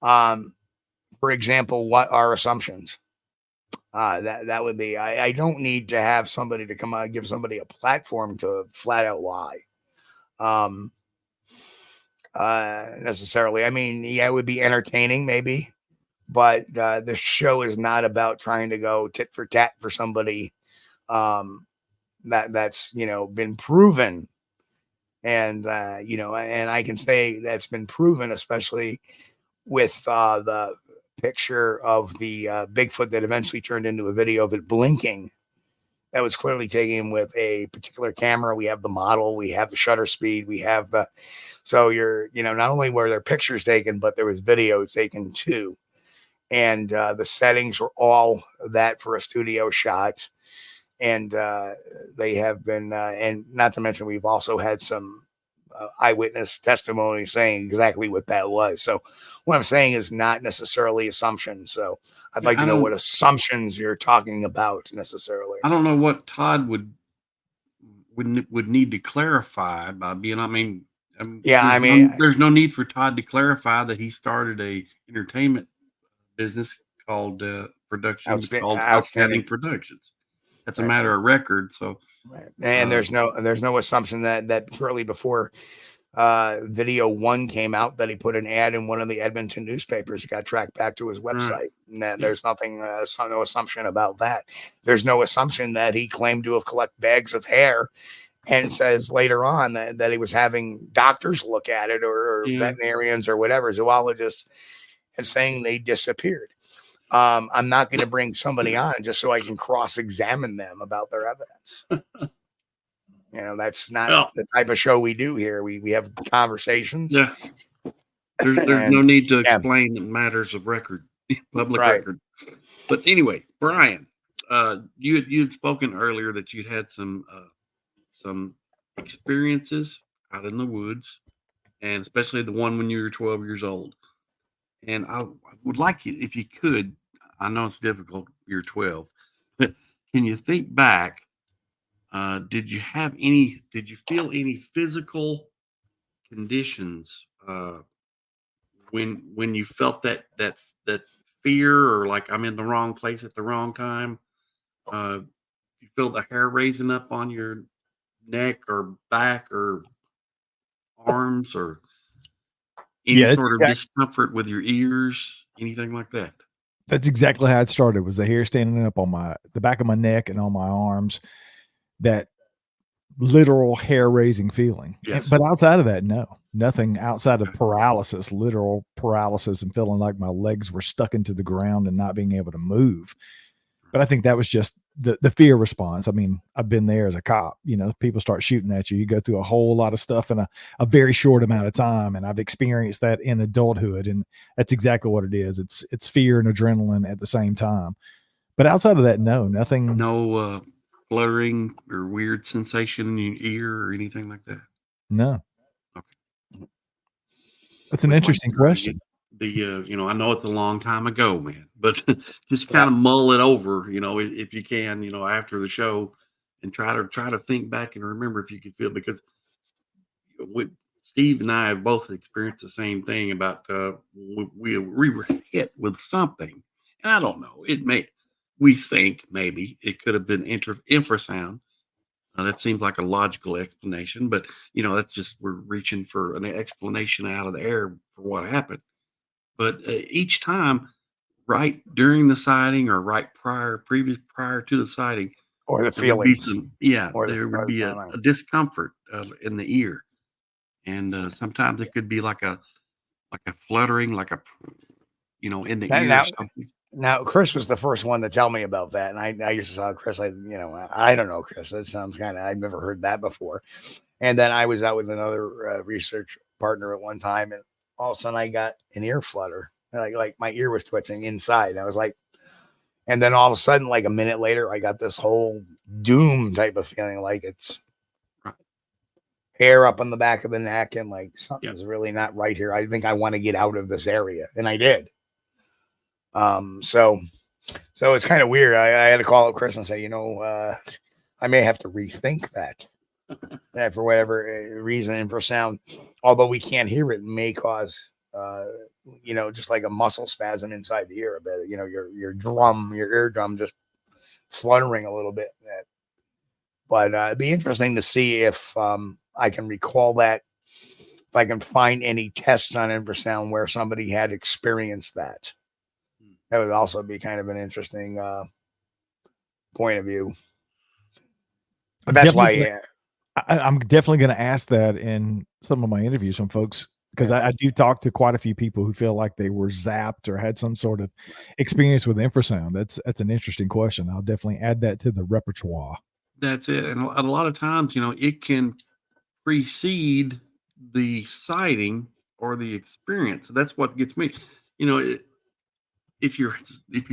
For example, what are assumptions? That would be, I don't need to have somebody to come out and give somebody a platform to flat out lie. Necessarily. I mean, yeah, it would be entertaining maybe, but the show is not about trying to go tit for tat for somebody that's been proven, and and I can say that's been proven, especially with the picture of the Bigfoot that eventually turned into a video of it blinking. That was clearly taken with a particular camera. We have the model, we have the shutter speed, we have the, so you're, not only were there pictures taken, but there was video taken too. And the settings were all that for a studio shot. And they have been, and not to mention, we've also had some eyewitness testimony saying exactly what that was. So what I'm saying is not necessarily assumptions. So I'd like to know what assumptions you're talking about necessarily. I don't know what Todd would need to clarify by being, there's no need for Todd to clarify that he started a entertainment business called Outstanding Productions. That's a matter of record. So, and there's no assumption that shortly before video 1 came out that he put an ad in one of the Edmonton newspapers, got tracked back to his website. And there's nothing, no assumption about that. There's no assumption that he claimed to have collected bags of hair, and says later on that he was having doctors look at it, or veterinarians or whatever, zoologists, and saying they disappeared. I'm not going to bring somebody on just so I can cross-examine them about their evidence. That's not the type of show we do here. We have conversations. Yeah. There's no need to explain matters of record, public record. But anyway, Brian, you had spoken earlier that you had some experiences out in the woods, and especially the one when you were 12 years old. And I would like you, if you could, I know it's difficult, you're 12, but can you think back? Did you feel any physical conditions when you felt that fear or like I'm in the wrong place at the wrong time. You feel the hair raising up on your neck or back or arms or any sort of discomfort with your ears, anything like that. That's exactly how it started, was the hair standing up on the back of my neck and on my arms, that literal hair raising feeling. Yes. But outside of that, no, nothing outside of paralysis, literal paralysis, and feeling like my legs were stuck into the ground and not being able to move. But I think that was just the fear response. I mean, I've been there as a cop. You know, people start shooting at you. You go through a whole lot of stuff in a very short amount of time. And I've experienced that in adulthood. And that's exactly what it is. It's fear and adrenaline at the same time. But outside of that, no, nothing. No fluttering or weird sensation in your ear or anything like that? No. Okay. That's an interesting question. I know it's a long time ago, man, but just kind of mull it over, if you can, after the show, and try to think back and remember if you could feel, because Steve and I have both experienced the same thing about we were hit with something, and I don't know, we think maybe it could have been infrasound. That seems like a logical explanation, but that's just, we're reaching for an explanation out of the air for what happened. But each time, right during the sighting or right prior to the sighting, or the feelings, there would be a discomfort in the ear, and sometimes it could be like a fluttering, like in the ear. Or something. Now, Chris was the first one to tell me about that, and I used to tell Chris, I don't know, Chris, that sounds I've never heard that before. And then I was out with another research partner at one time, and all of a sudden I got an ear flutter, like my ear was twitching inside. I was like, and then all of a sudden, like a minute later, I got this whole doom type of feeling, like it's hair up on the back of the neck, and like something's really not right here. I think I want to get out of this area, and I did. So it's kind of weird. I had to call up Chris and say, I may have to rethink that. For whatever reason, infrasound, although we can't hear it, may cause, just like a muscle spasm inside the ear a bit. Your eardrum just fluttering a little bit. But it'd be interesting to see if I can recall that, if I can find any tests on infrasound where somebody had experienced that. That would also be kind of an interesting point of view. But that's why. I'm definitely going to ask that in some of my interviews from folks, because I do talk to quite a few people who feel like they were zapped or had some sort of experience with infrasound. That's an interesting question. I'll definitely add that to the repertoire. That's it. And a lot of times, it can precede the sighting or the experience. That's what gets me. If you're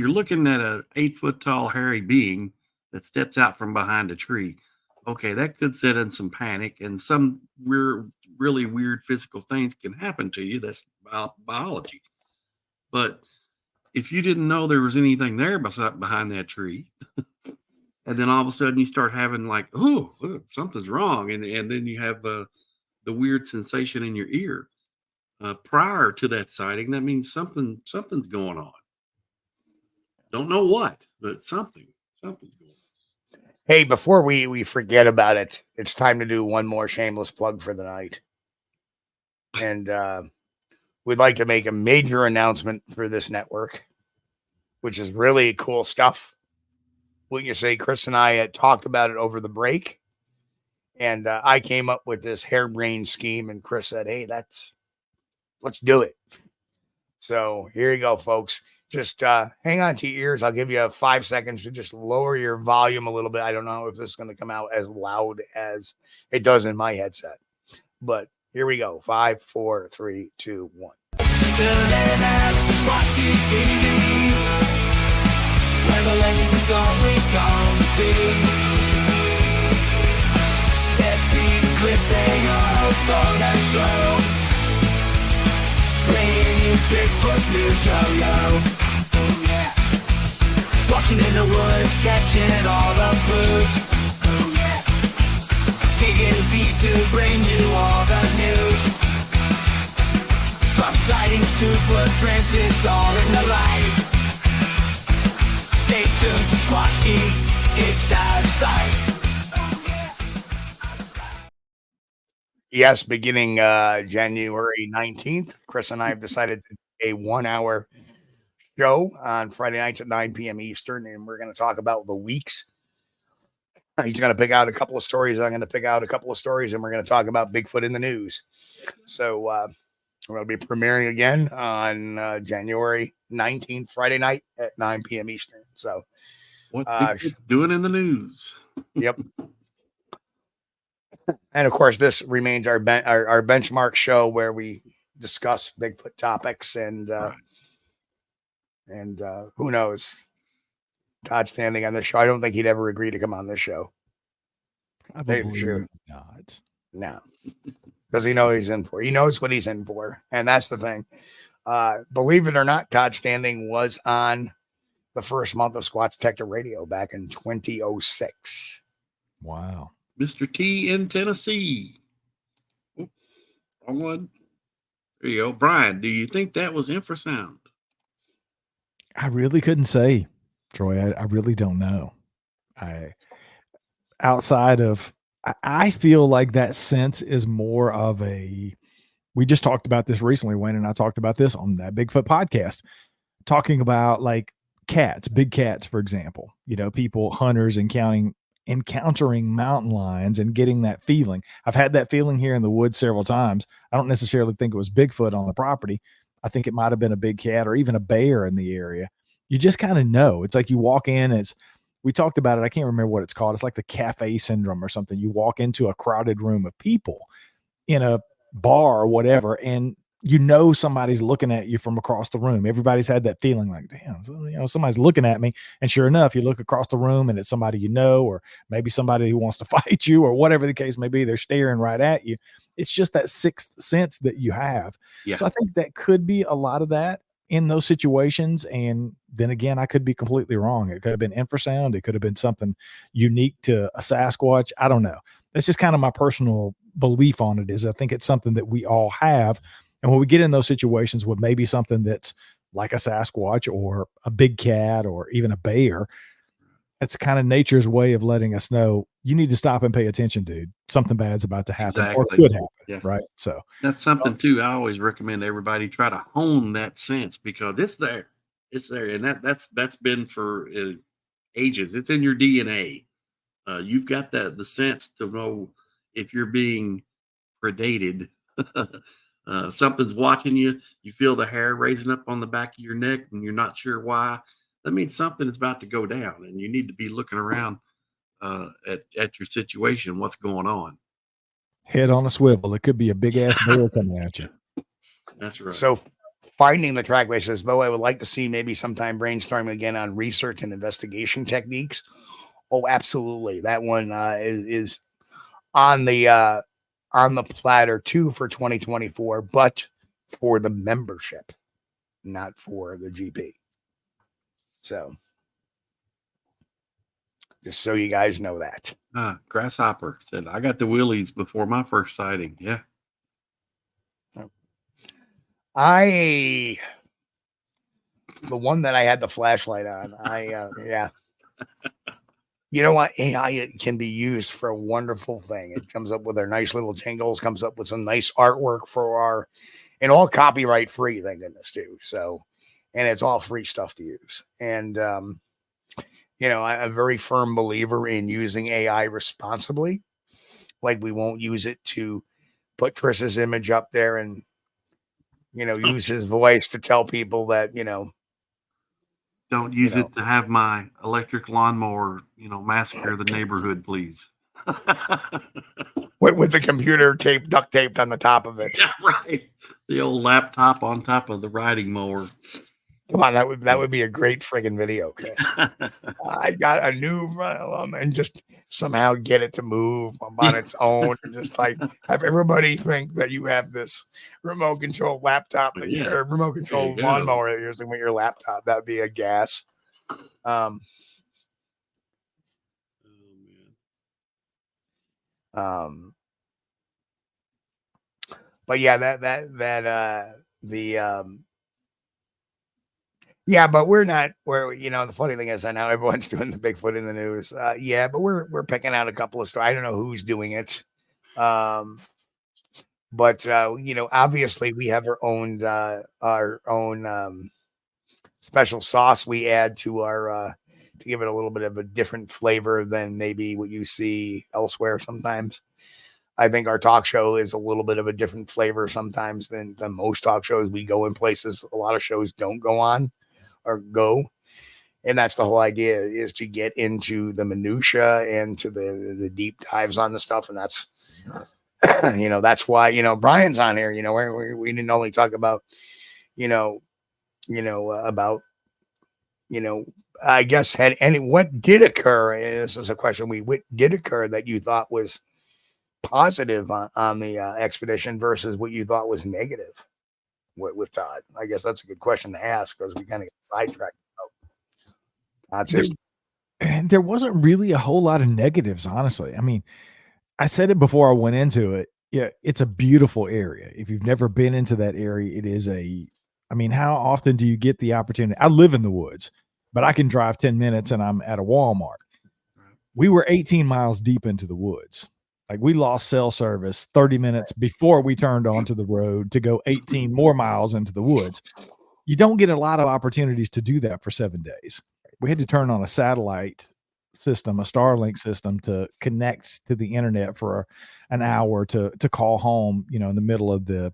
looking at a 8-foot tall hairy being that steps out from behind a tree, okay, that could set in some panic, and some really weird physical things can happen to you. That's biology. But if you didn't know there was anything there behind that tree, and then all of a sudden you start having like, oh, something's wrong, and then you have the weird sensation in your ear prior to that sighting, that means something's going on. Don't know what, but something's going on. Hey, before we forget about it, it's time to do one more shameless plug for the night. And we'd like to make a major announcement for this network, which is really cool stuff. Wouldn't you say? Chris and I had talked about it over the break, and I came up with this harebrained scheme, and Chris said, hey, let's do it. So here you go, folks. Just hang on to your ears. I'll give you 5 seconds to just lower your volume a little bit. I don't know if this is going to come out as loud as it does in my headset. But here we go. 5, 4, 3, 2, 1. Bigfoot news, yo. Walking in the woods, catching all the clues. Digging deep to bring you all the news. From sightings to footprints, it's all in the light. Stay tuned to Squatch-D. It's out of sight. Yes, beginning January 19th, Chris and I have decided to do a 1 hour show on Friday nights at 9 p.m. Eastern, and we're going to talk about the weeks. He's going to pick out a couple of stories. I'm going to pick out a couple of stories, and we're going to talk about Bigfoot in the news. So we're going to be premiering again on January 19th, Friday night at 9 p.m. Eastern. So what Bigfoot's doing in the news? Yep. And of course, this remains our benchmark show where we discuss Bigfoot topics and who knows, Todd standing on this show. I don't think he'd ever agree to come on this show. Probably sure not. No, because he knows he's in for. He knows what he's in for, and that's the thing. Believe it or not, Todd Standing was on the first month of Squatch Detective Radio back in 2006. Wow. Mr. T in Tennessee. Oh, wrong one. There you go. Brian, do you think that was infrasound? I really couldn't say, Troy. I really don't know. I feel like that sense is more of a, we just talked about this recently, Wayne and I talked about this on that Bigfoot podcast, talking about like cats, big cats, for example, people, hunters encountering mountain lions and getting that feeling. I've had that feeling here in the woods several times. I don't necessarily think it was Bigfoot on the property. I think it might have been a big cat or even a bear in the area. You just kind of know. It's like you walk in, we talked about it. I can't remember what it's called. It's like the cafe syndrome or something. You walk into a crowded room of people in a bar or whatever, and somebody's looking at you from across the room. Everybody's had that feeling like, damn, somebody's looking at me. And sure enough, you look across the room and it's somebody or maybe somebody who wants to fight you or whatever the case may be. They're staring right at you. It's just that sixth sense that you have. Yeah. So I think that could be a lot of that in those situations. And then again, I could be completely wrong. It could have been infrasound. It could have been something unique to a Sasquatch. I don't know. That's just kind of my personal belief on it. Is I think it's something that we all have. And when we get in those situations with maybe something that's like a Sasquatch or a big cat or even a bear, that's kind of nature's way of letting us know you need to stop and pay attention, dude. Something bad's about to happen or could happen. Yeah. Right. So that's something too. I always recommend everybody try to hone that sense because it's there. It's there. And that's been for ages. It's in your DNA. You've got the sense to know if you're being predated. Something's watching you. You feel the hair raising up on the back of your neck and you're not sure why. That means something is about to go down and you need to be looking around at your situation. What's going on? Head on a swivel. It could be a big ass bear coming at you. That's right. So finding the trackway says, though I would like to see maybe sometime brainstorming again on research and investigation techniques. Oh, absolutely. That one is on the platter too for 2024, but for the membership, not for the GP. So just so you guys know that. Grasshopper said, I got the willies before my first sighting. Yeah. The one that I had the flashlight on, yeah. You know what? AI can be used for a wonderful thing. It comes up with our nice little jingles, comes up with some nice artwork for and all copyright free, thank goodness, too. So, and it's all free stuff to use. And, I'm a very firm believer in using AI responsibly. Like we won't use it to put Chris's image up there and, use his voice to tell people that, don't use it to have my electric lawnmower, massacre the neighborhood, please. with the computer duct taped on the top of it. Yeah, right. The old laptop on top of the riding mower. Come on, that would be a great friggin' video, Chris. I got a new and just somehow get it to move on its own, and just like have everybody think that you have this remote control laptop or remote control lawnmower that you're using with your laptop. That would be a gas. But yeah, Yeah, but we're not. The funny thing is, I know everyone's doing the Bigfoot in the news. Yeah, but we're picking out a couple of stories. I don't know who's doing it. But obviously we have our own special sauce we add to our to give it a little bit of a different flavor than maybe what you see elsewhere sometimes. I think our talk show is a little bit of a different flavor sometimes than most talk shows. We go in places a lot of shows don't go on or go. And that's the whole idea, is to get into the minutia and to the deep dives on the stuff. And that's, that's why, Brian's on here, we didn't only talk about, about, I guess what did occur. And this is a question what did occur that you thought was positive on the expedition versus what you thought was negative with Todd? I guess that's a good question to ask, because we kind of get sidetracked. There wasn't really a whole lot of negatives, honestly. I mean, I said it before I went into it. Yeah, it's a beautiful area. If you've never been into that area, it is how often do you get the opportunity? I live in the woods, but I can drive 10 minutes and I'm at a Walmart. We were 18 miles deep into the woods. Like, we lost cell service 30 minutes before we turned onto the road to go 18 more miles into the woods. You don't get a lot of opportunities to do that for 7 days. We had to turn on a satellite system, a Starlink system, to connect to the internet for an hour to call home, in the middle of the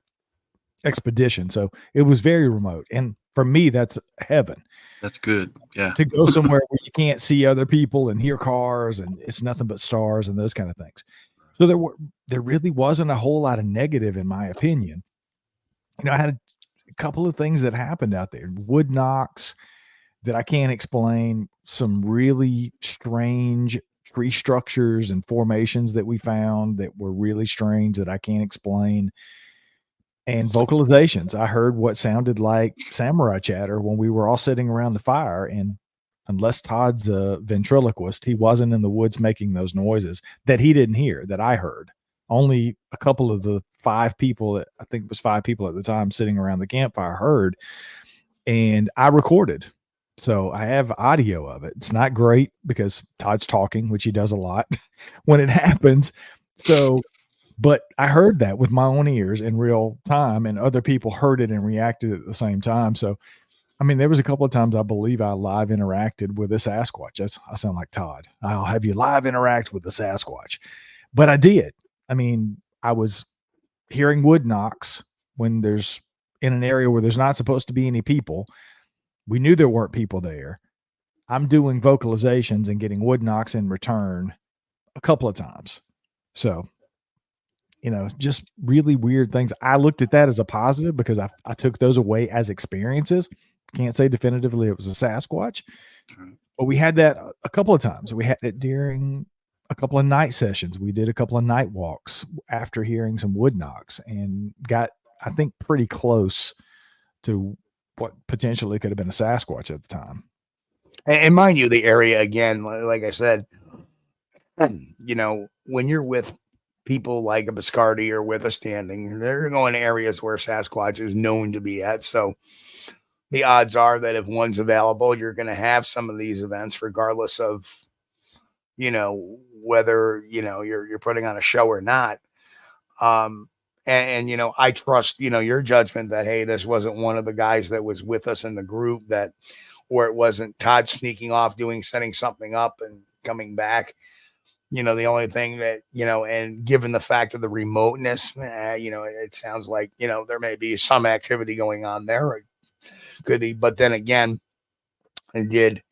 expedition. So it was very remote. And for me, that's heaven. That's good. Yeah. To go somewhere where you can't see other people and hear cars and it's nothing but stars and those kind of things. So there really wasn't a whole lot of negative, in my opinion. I had a couple of things that happened out there. Wood knocks that I can't explain, some really strange tree structures and formations that we found that were really strange that I can't explain, and vocalizations. I heard what sounded like samurai chatter when we were all sitting around the fire, and unless Todd's a ventriloquist, he wasn't in the woods making those noises that he didn't hear, that I heard. Only a couple of the 5 people, I think it was 5 people at the time sitting around the campfire, heard, and I recorded. So I have audio of it. It's not great because Todd's talking, which he does a lot when it happens. So, but I heard that with my own ears in real time, and other people heard it and reacted at the same time. So, there was a couple of times I believe I live interacted with a Sasquatch. I sound like Todd. I'll have you live interact with the Sasquatch. But I did. I was hearing wood knocks when there's in an area where there's not supposed to be any people. We knew there weren't people there. I'm doing vocalizations and getting wood knocks in return a couple of times. So, just really weird things. I looked at that as a positive because I took those away as experiences. Can't say definitively it was a Sasquatch, but we had that a couple of times. We had it during a couple of night sessions. We did a couple of night walks after hearing some wood knocks and got, I think, pretty close to what potentially could have been a Sasquatch at the time. And mind you, the area, again, like I said, when you're with people like a Biscardi or with a Standing, they're going to areas where Sasquatch is known to be at. So the odds are that if one's available, you're going to have some of these events, regardless of, whether, you're putting on a show or not. And I trust, your judgment that, hey, this wasn't one of the guys that was with us in the group, or it wasn't Todd sneaking off setting something up and coming back. The only thing that, and given the fact of the remoteness, it sounds like, there may be some activity going on there. Or could be, but then again, the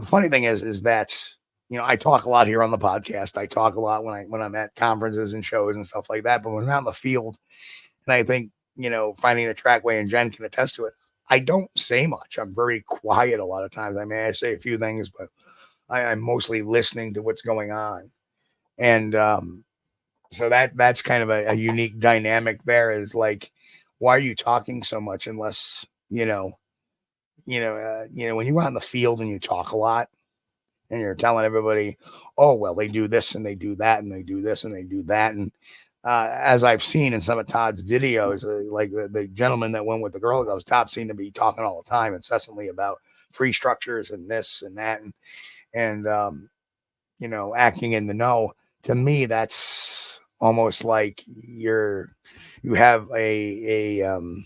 funny thing is that, I talk a lot here on the podcast. I talk a lot when I'm at conferences and shows and stuff like that. But when I'm out in the field, and I think, finding the trackway, and Jen can attest to it, I don't say much. I'm very quiet a lot of times. I say a few things, but I'm mostly listening to what's going on. And so that's kind of a unique dynamic there, is like, why are you talking so much unless, when you're out in the field and you talk a lot, and you're telling everybody, oh, well, they do this and they do that and they do this and they do that. And as I've seen in some of Todd's videos, like the gentleman that went with the Girl Scouts, Todd seemed to be talking all the time, incessantly about free structures and this and that, and you know, acting in the know. To me, that's almost like you have you're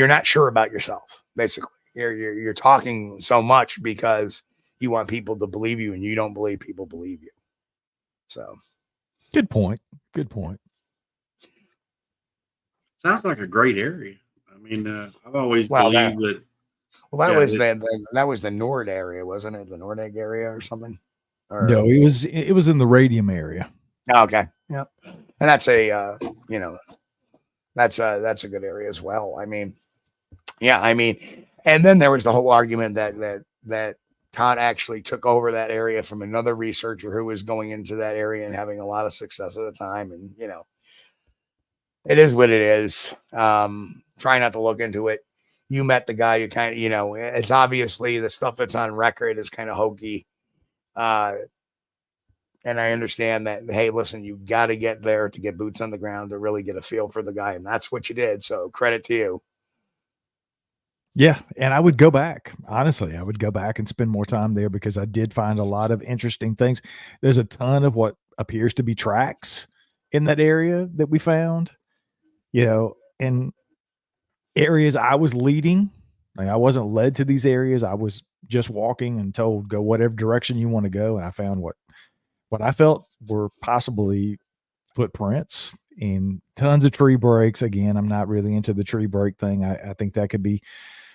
not sure about yourself. Basically, you're talking so much because you want people to believe you, and you don't believe people believe you. So, good point. Good point. Sounds like a great area. I mean, I've always believed that. Well, that was the Nord area, wasn't it? The Nordegg area or something? Or, no, it was in the radium area. Okay. Yep. And that's a you know, that's a good area as well. I mean, yeah, I mean, and then there was the whole argument that Todd actually took over that area from another researcher who was going into that area and having a lot of success at the time. And, you know, it is what it is. Try not to look into it. You met the guy, you kind of, you know, it's obviously the stuff that's on record is kind of hokey. And I understand that, hey, listen, you got to get there to get boots on the ground to really get a feel for the guy. And that's what you did. So credit to you. Yeah. And I would go back. Honestly, I would go back and spend more time there because I did find a lot of interesting things. There's a ton of what appears to be tracks in that area that we found, you know, and areas I was leading. Like I wasn't led to these areas. I was just walking and told, go whatever direction you want to go. And I found what I felt were possibly footprints and tons of tree breaks. Again, I'm not really into the tree break thing. I think that could be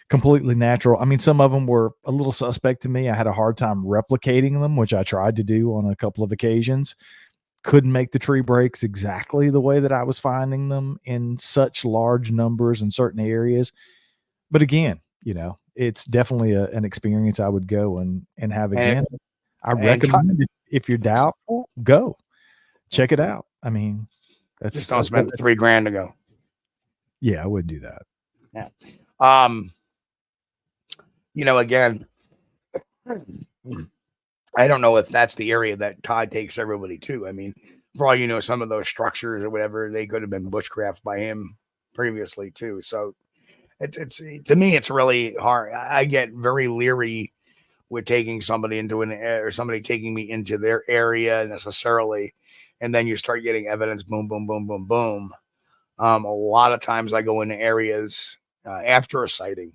completely natural. I mean, some of them were a little suspect to me. I had a hard time replicating them, which I tried to do on a couple of occasions. Couldn't make the tree breaks exactly the way that I was finding them in such large numbers in certain areas. But again, you know, it's definitely an experience I would go and have again. I recommend it. If you're doubtful, go check it out. I mean, that's just don't spend $3,000 to go. Yeah, I wouldn't do that. Yeah. You know, again, I don't know if that's the area that Todd takes everybody to. I mean, for all you know, some of those structures or whatever, they could have been bushcraft by him previously too. So it's to me, it's really hard. I get very leery with taking somebody into or somebody taking me into their area necessarily. And then you start getting evidence, boom, boom, boom, boom, boom. A lot of times I go into areas after a sighting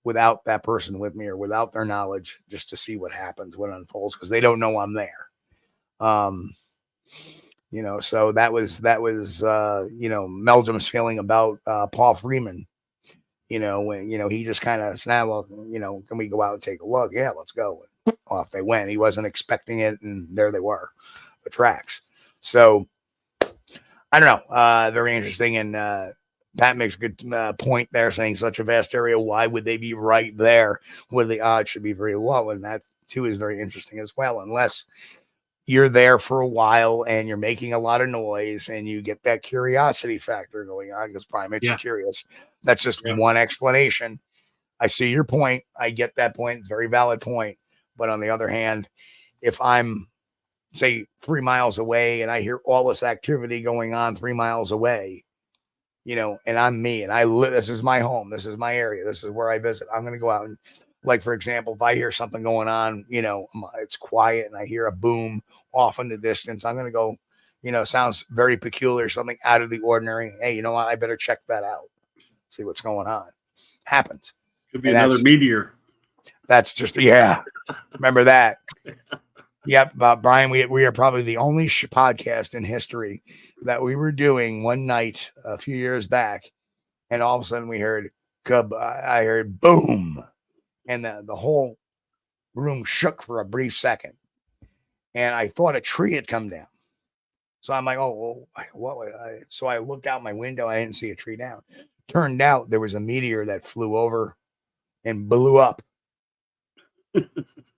without that person with me or without their knowledge, just to see what happens, what unfolds, because they don't know I'm there. You know, so that was you know, Meldrum's feeling about Paul Freeman. You know, when, you know, he just kind of said, well, you know, can we go out and take a look? Yeah, let's go. And off they went. He wasn't expecting it. And there they were, the tracks. So I don't know. Very interesting. And Pat makes a good point there, saying such a vast area. Why would they be right there where the odds should be very low? And that too is very interesting as well. Unless you're there for a while and you're making a lot of noise and you get that curiosity factor going on, because probably makes you curious. That's just one explanation. I see your point. I get that point. It's a very valid point. But on the other hand, if I'm, say, 3 miles away and I hear all this activity going on 3 miles away, you know, and I'm me and I live, this is my home. This is my area. This is where I visit. I'm going to go out and, like, for example, if I hear something going on, you know, it's quiet and I hear a boom off in the distance, I'm going to go, you know, sounds very peculiar, something out of the ordinary. Hey, you know what? I better check that out. See what's going on. Happens. Could be another meteor. That's just, yeah. Remember that. Yep. Brian, we are probably the only podcast in history that we were doing one night a few years back. And all of a sudden we heard, I heard boom. And the whole room shook for a brief second. And I thought a tree had come down. So I'm like, oh, what? So I looked out my window. I didn't see a tree down. Turned out there was a meteor that flew over and blew up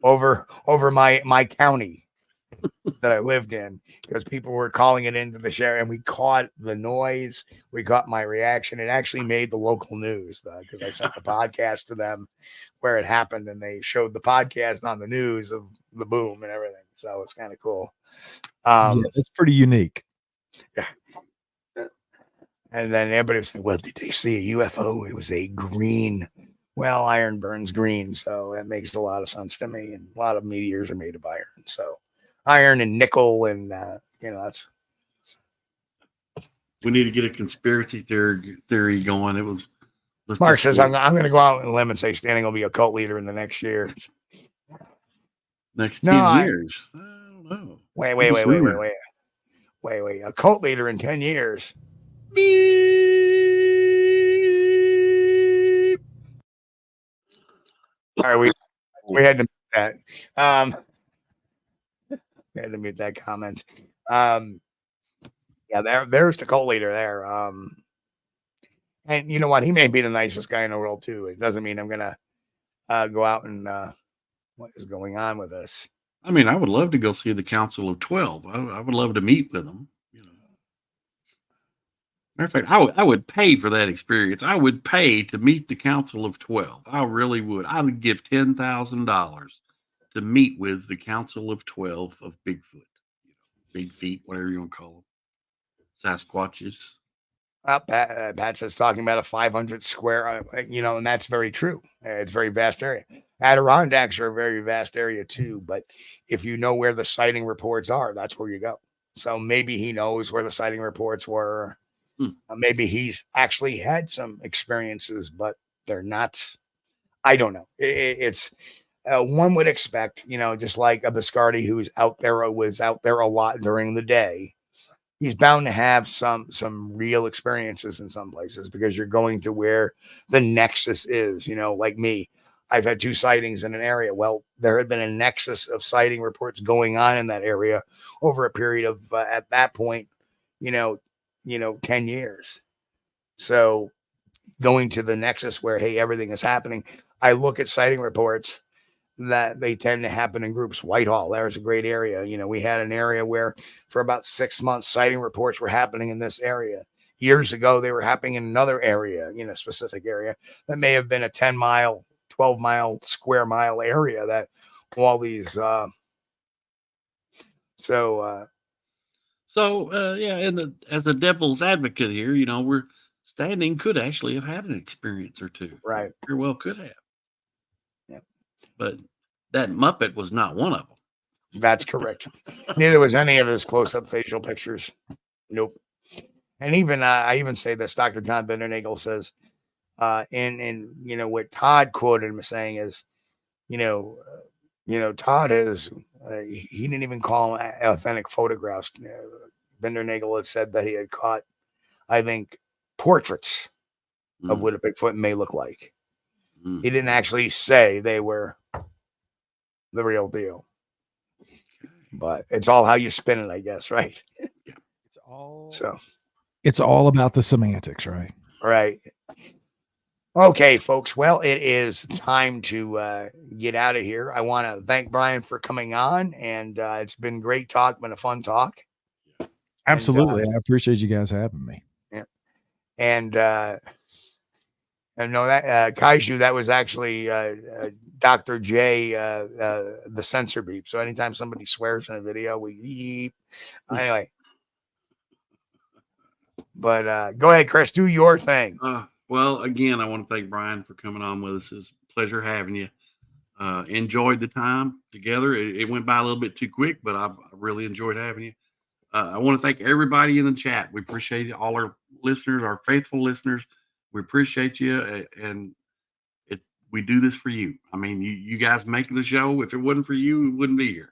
over my county that I lived in, because people were calling it into the show, and we caught the noise. We got my reaction. It actually made the local news because I sent the podcast to them where it happened, and they showed the podcast on the news of the boom and everything. So it's kind of cool. Yeah, it's pretty unique. Yeah. And then everybody was like, well, did they see a UFO? It was a green. Well, iron burns green, so that makes a lot of sense to me. And a lot of meteors are made of iron. So iron and nickel and, that's. We need to get a conspiracy theory going. It was. Mark says, I'm going to go out on a limb and say Standing will be a cult leader in the next year. Next 10 years. I don't know. Wait. A cult leader in 10 years. Beep. All right, we had to mute that. We had to mute that comment. Yeah, there's the cult leader there. And you know what? He may be the nicest guy in the world too. It doesn't mean I'm gonna go out and what is going on with this. I mean, I would love to go see the Council of 12. I would love to meet with them. Matter of fact, I would pay for that experience. I would pay to meet the Council of 12. I really would. I would give $10,000 to meet with the Council of 12 of Bigfoot, big feet, whatever you want to call them, Sasquatches. Pat says talking about a 500 square, and that's very true. It's a very vast area. Adirondacks are a very vast area too, but if you know where the sighting reports are, that's where you go. So maybe he knows where the sighting reports were. Maybe he's actually had some experiences, but they're not. I don't know. It's one would expect, just like a Biscardi who's out there, was out there a lot during the day. He's bound to have some real experiences in some places because you're going to where the nexus is. Like me, I've had 2 sightings in an area. Well, there had been a nexus of sighting reports going on in that area over a period of at that point, 10 years. So going to the nexus where, hey, everything is happening. I look at sighting reports that they tend to happen in groups. Whitehall, there's a great area. We had an area where for about 6 months, sighting reports were happening in this area. Years ago, they were happening in another area, specific area that may have been a 10-mile, 12-mile, square mile area that all these, and as a devil's advocate here, we're Standing could actually have had an experience or two. Right. Very well could have. Yeah. But that Muppet was not one of them. That's correct. Neither was any of his close-up facial pictures. Nope. And even I even say this, Dr. John Bindernagel says, and what Todd quoted him saying is, Todd is he didn't even call them authentic photographs. Bindernagel had said that he had caught, I think, portraits of what a Bigfoot may look like. He didn't actually say they were the real deal. But it's all how you spin it, I guess, right? Yeah. It's all about the semantics, right? Right. Okay, folks. Well, it is time to get out of here. I want to thank Brian for coming on, and it's been great talk, been a fun talk. Absolutely. I appreciate you guys having me. Yeah. And no, that Kaiju, that was actually Dr. J, the censor beep. So anytime somebody swears in a video, we beep. Anyway. But go ahead, Chris, do your thing. Well, again, I want to thank Brian for coming on with us. It's a pleasure having you. Enjoyed the time together. It went by a little bit too quick, but I really enjoyed having you. I want to thank everybody in the chat. We appreciate all our listeners, our faithful listeners. We appreciate you, and we do this for you. I mean, you guys make the show. If it wasn't for you, we wouldn't be here.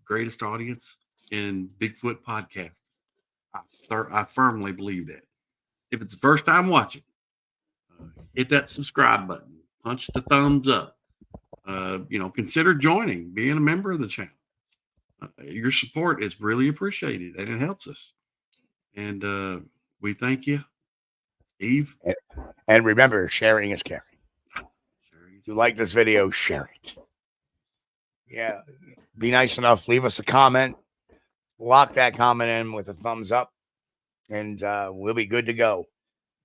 Greatest audience in Bigfoot podcast. I firmly believe that. If it's the first time watching, hit that subscribe button, punch the thumbs up. Consider joining, being a member of the channel. Your support is really appreciated, and it helps us. And we thank you, Steve. And remember, sharing is caring. If you like this video, share it. Yeah, be nice enough. Leave us a comment. Lock that comment in with a thumbs up, and we'll be good to go.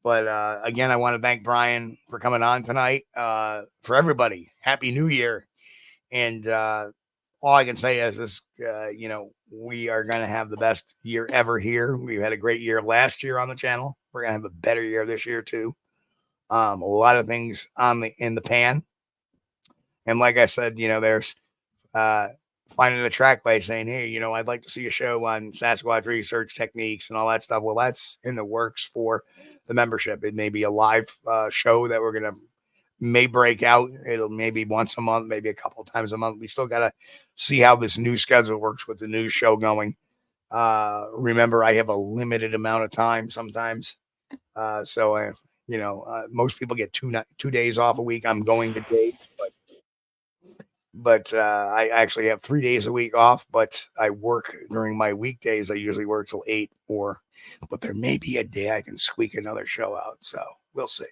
But again, I want to thank Brian for coming on tonight. For everybody, Happy New Year. And all I can say is this, we are going to have the best year ever here. We've had a great year last year on the channel. We're going to have a better year this year too. A lot of things in the pan. And like I said, there's finding a track by saying, hey, I'd like to see a show on Sasquatch research techniques and all that stuff. Well, that's in the works for the membership. It may be a live show that we're going to may break out. It'll maybe once a month, maybe a couple of times a month. We still got to see how this new schedule works with the new show going. Remember, I have a limited amount of time sometimes. So most people get 2 days off a week. I'm going to days, but I actually have 3 days a week off, but I work during my weekdays. I usually work till 8 but there may be a day I can squeak another show out. So we'll see.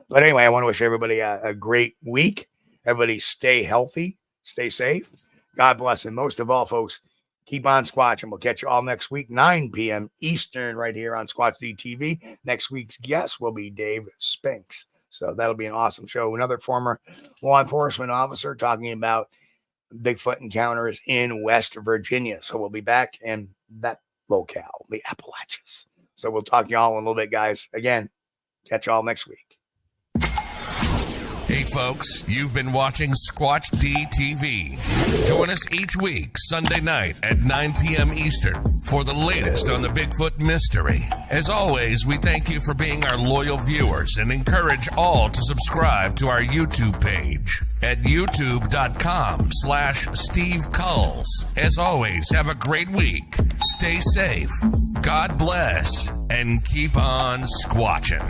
But anyway, I want to wish everybody a great week. Everybody stay healthy, stay safe. God bless. And most of all, folks, keep on squatching. We'll catch you all next week, 9 p.m. Eastern, right here on Squatch-D TV. Next week's guest will be Dave Spinks. So that'll be an awesome show. Another former law enforcement officer talking about Bigfoot encounters in West Virginia. So we'll be back in that locale, the Appalachians. So we'll talk to y'all in a little bit, guys. Again, catch y'all next week. Hey folks, you've been watching Squatch-D TV. Join us each week, Sunday night at 9 p.m. Eastern for the latest on the Bigfoot mystery. As always, we thank you for being our loyal viewers and encourage all to subscribe to our YouTube page at youtube.com/Steve Kulls. As always, have a great week. Stay safe. God bless and keep on squatching.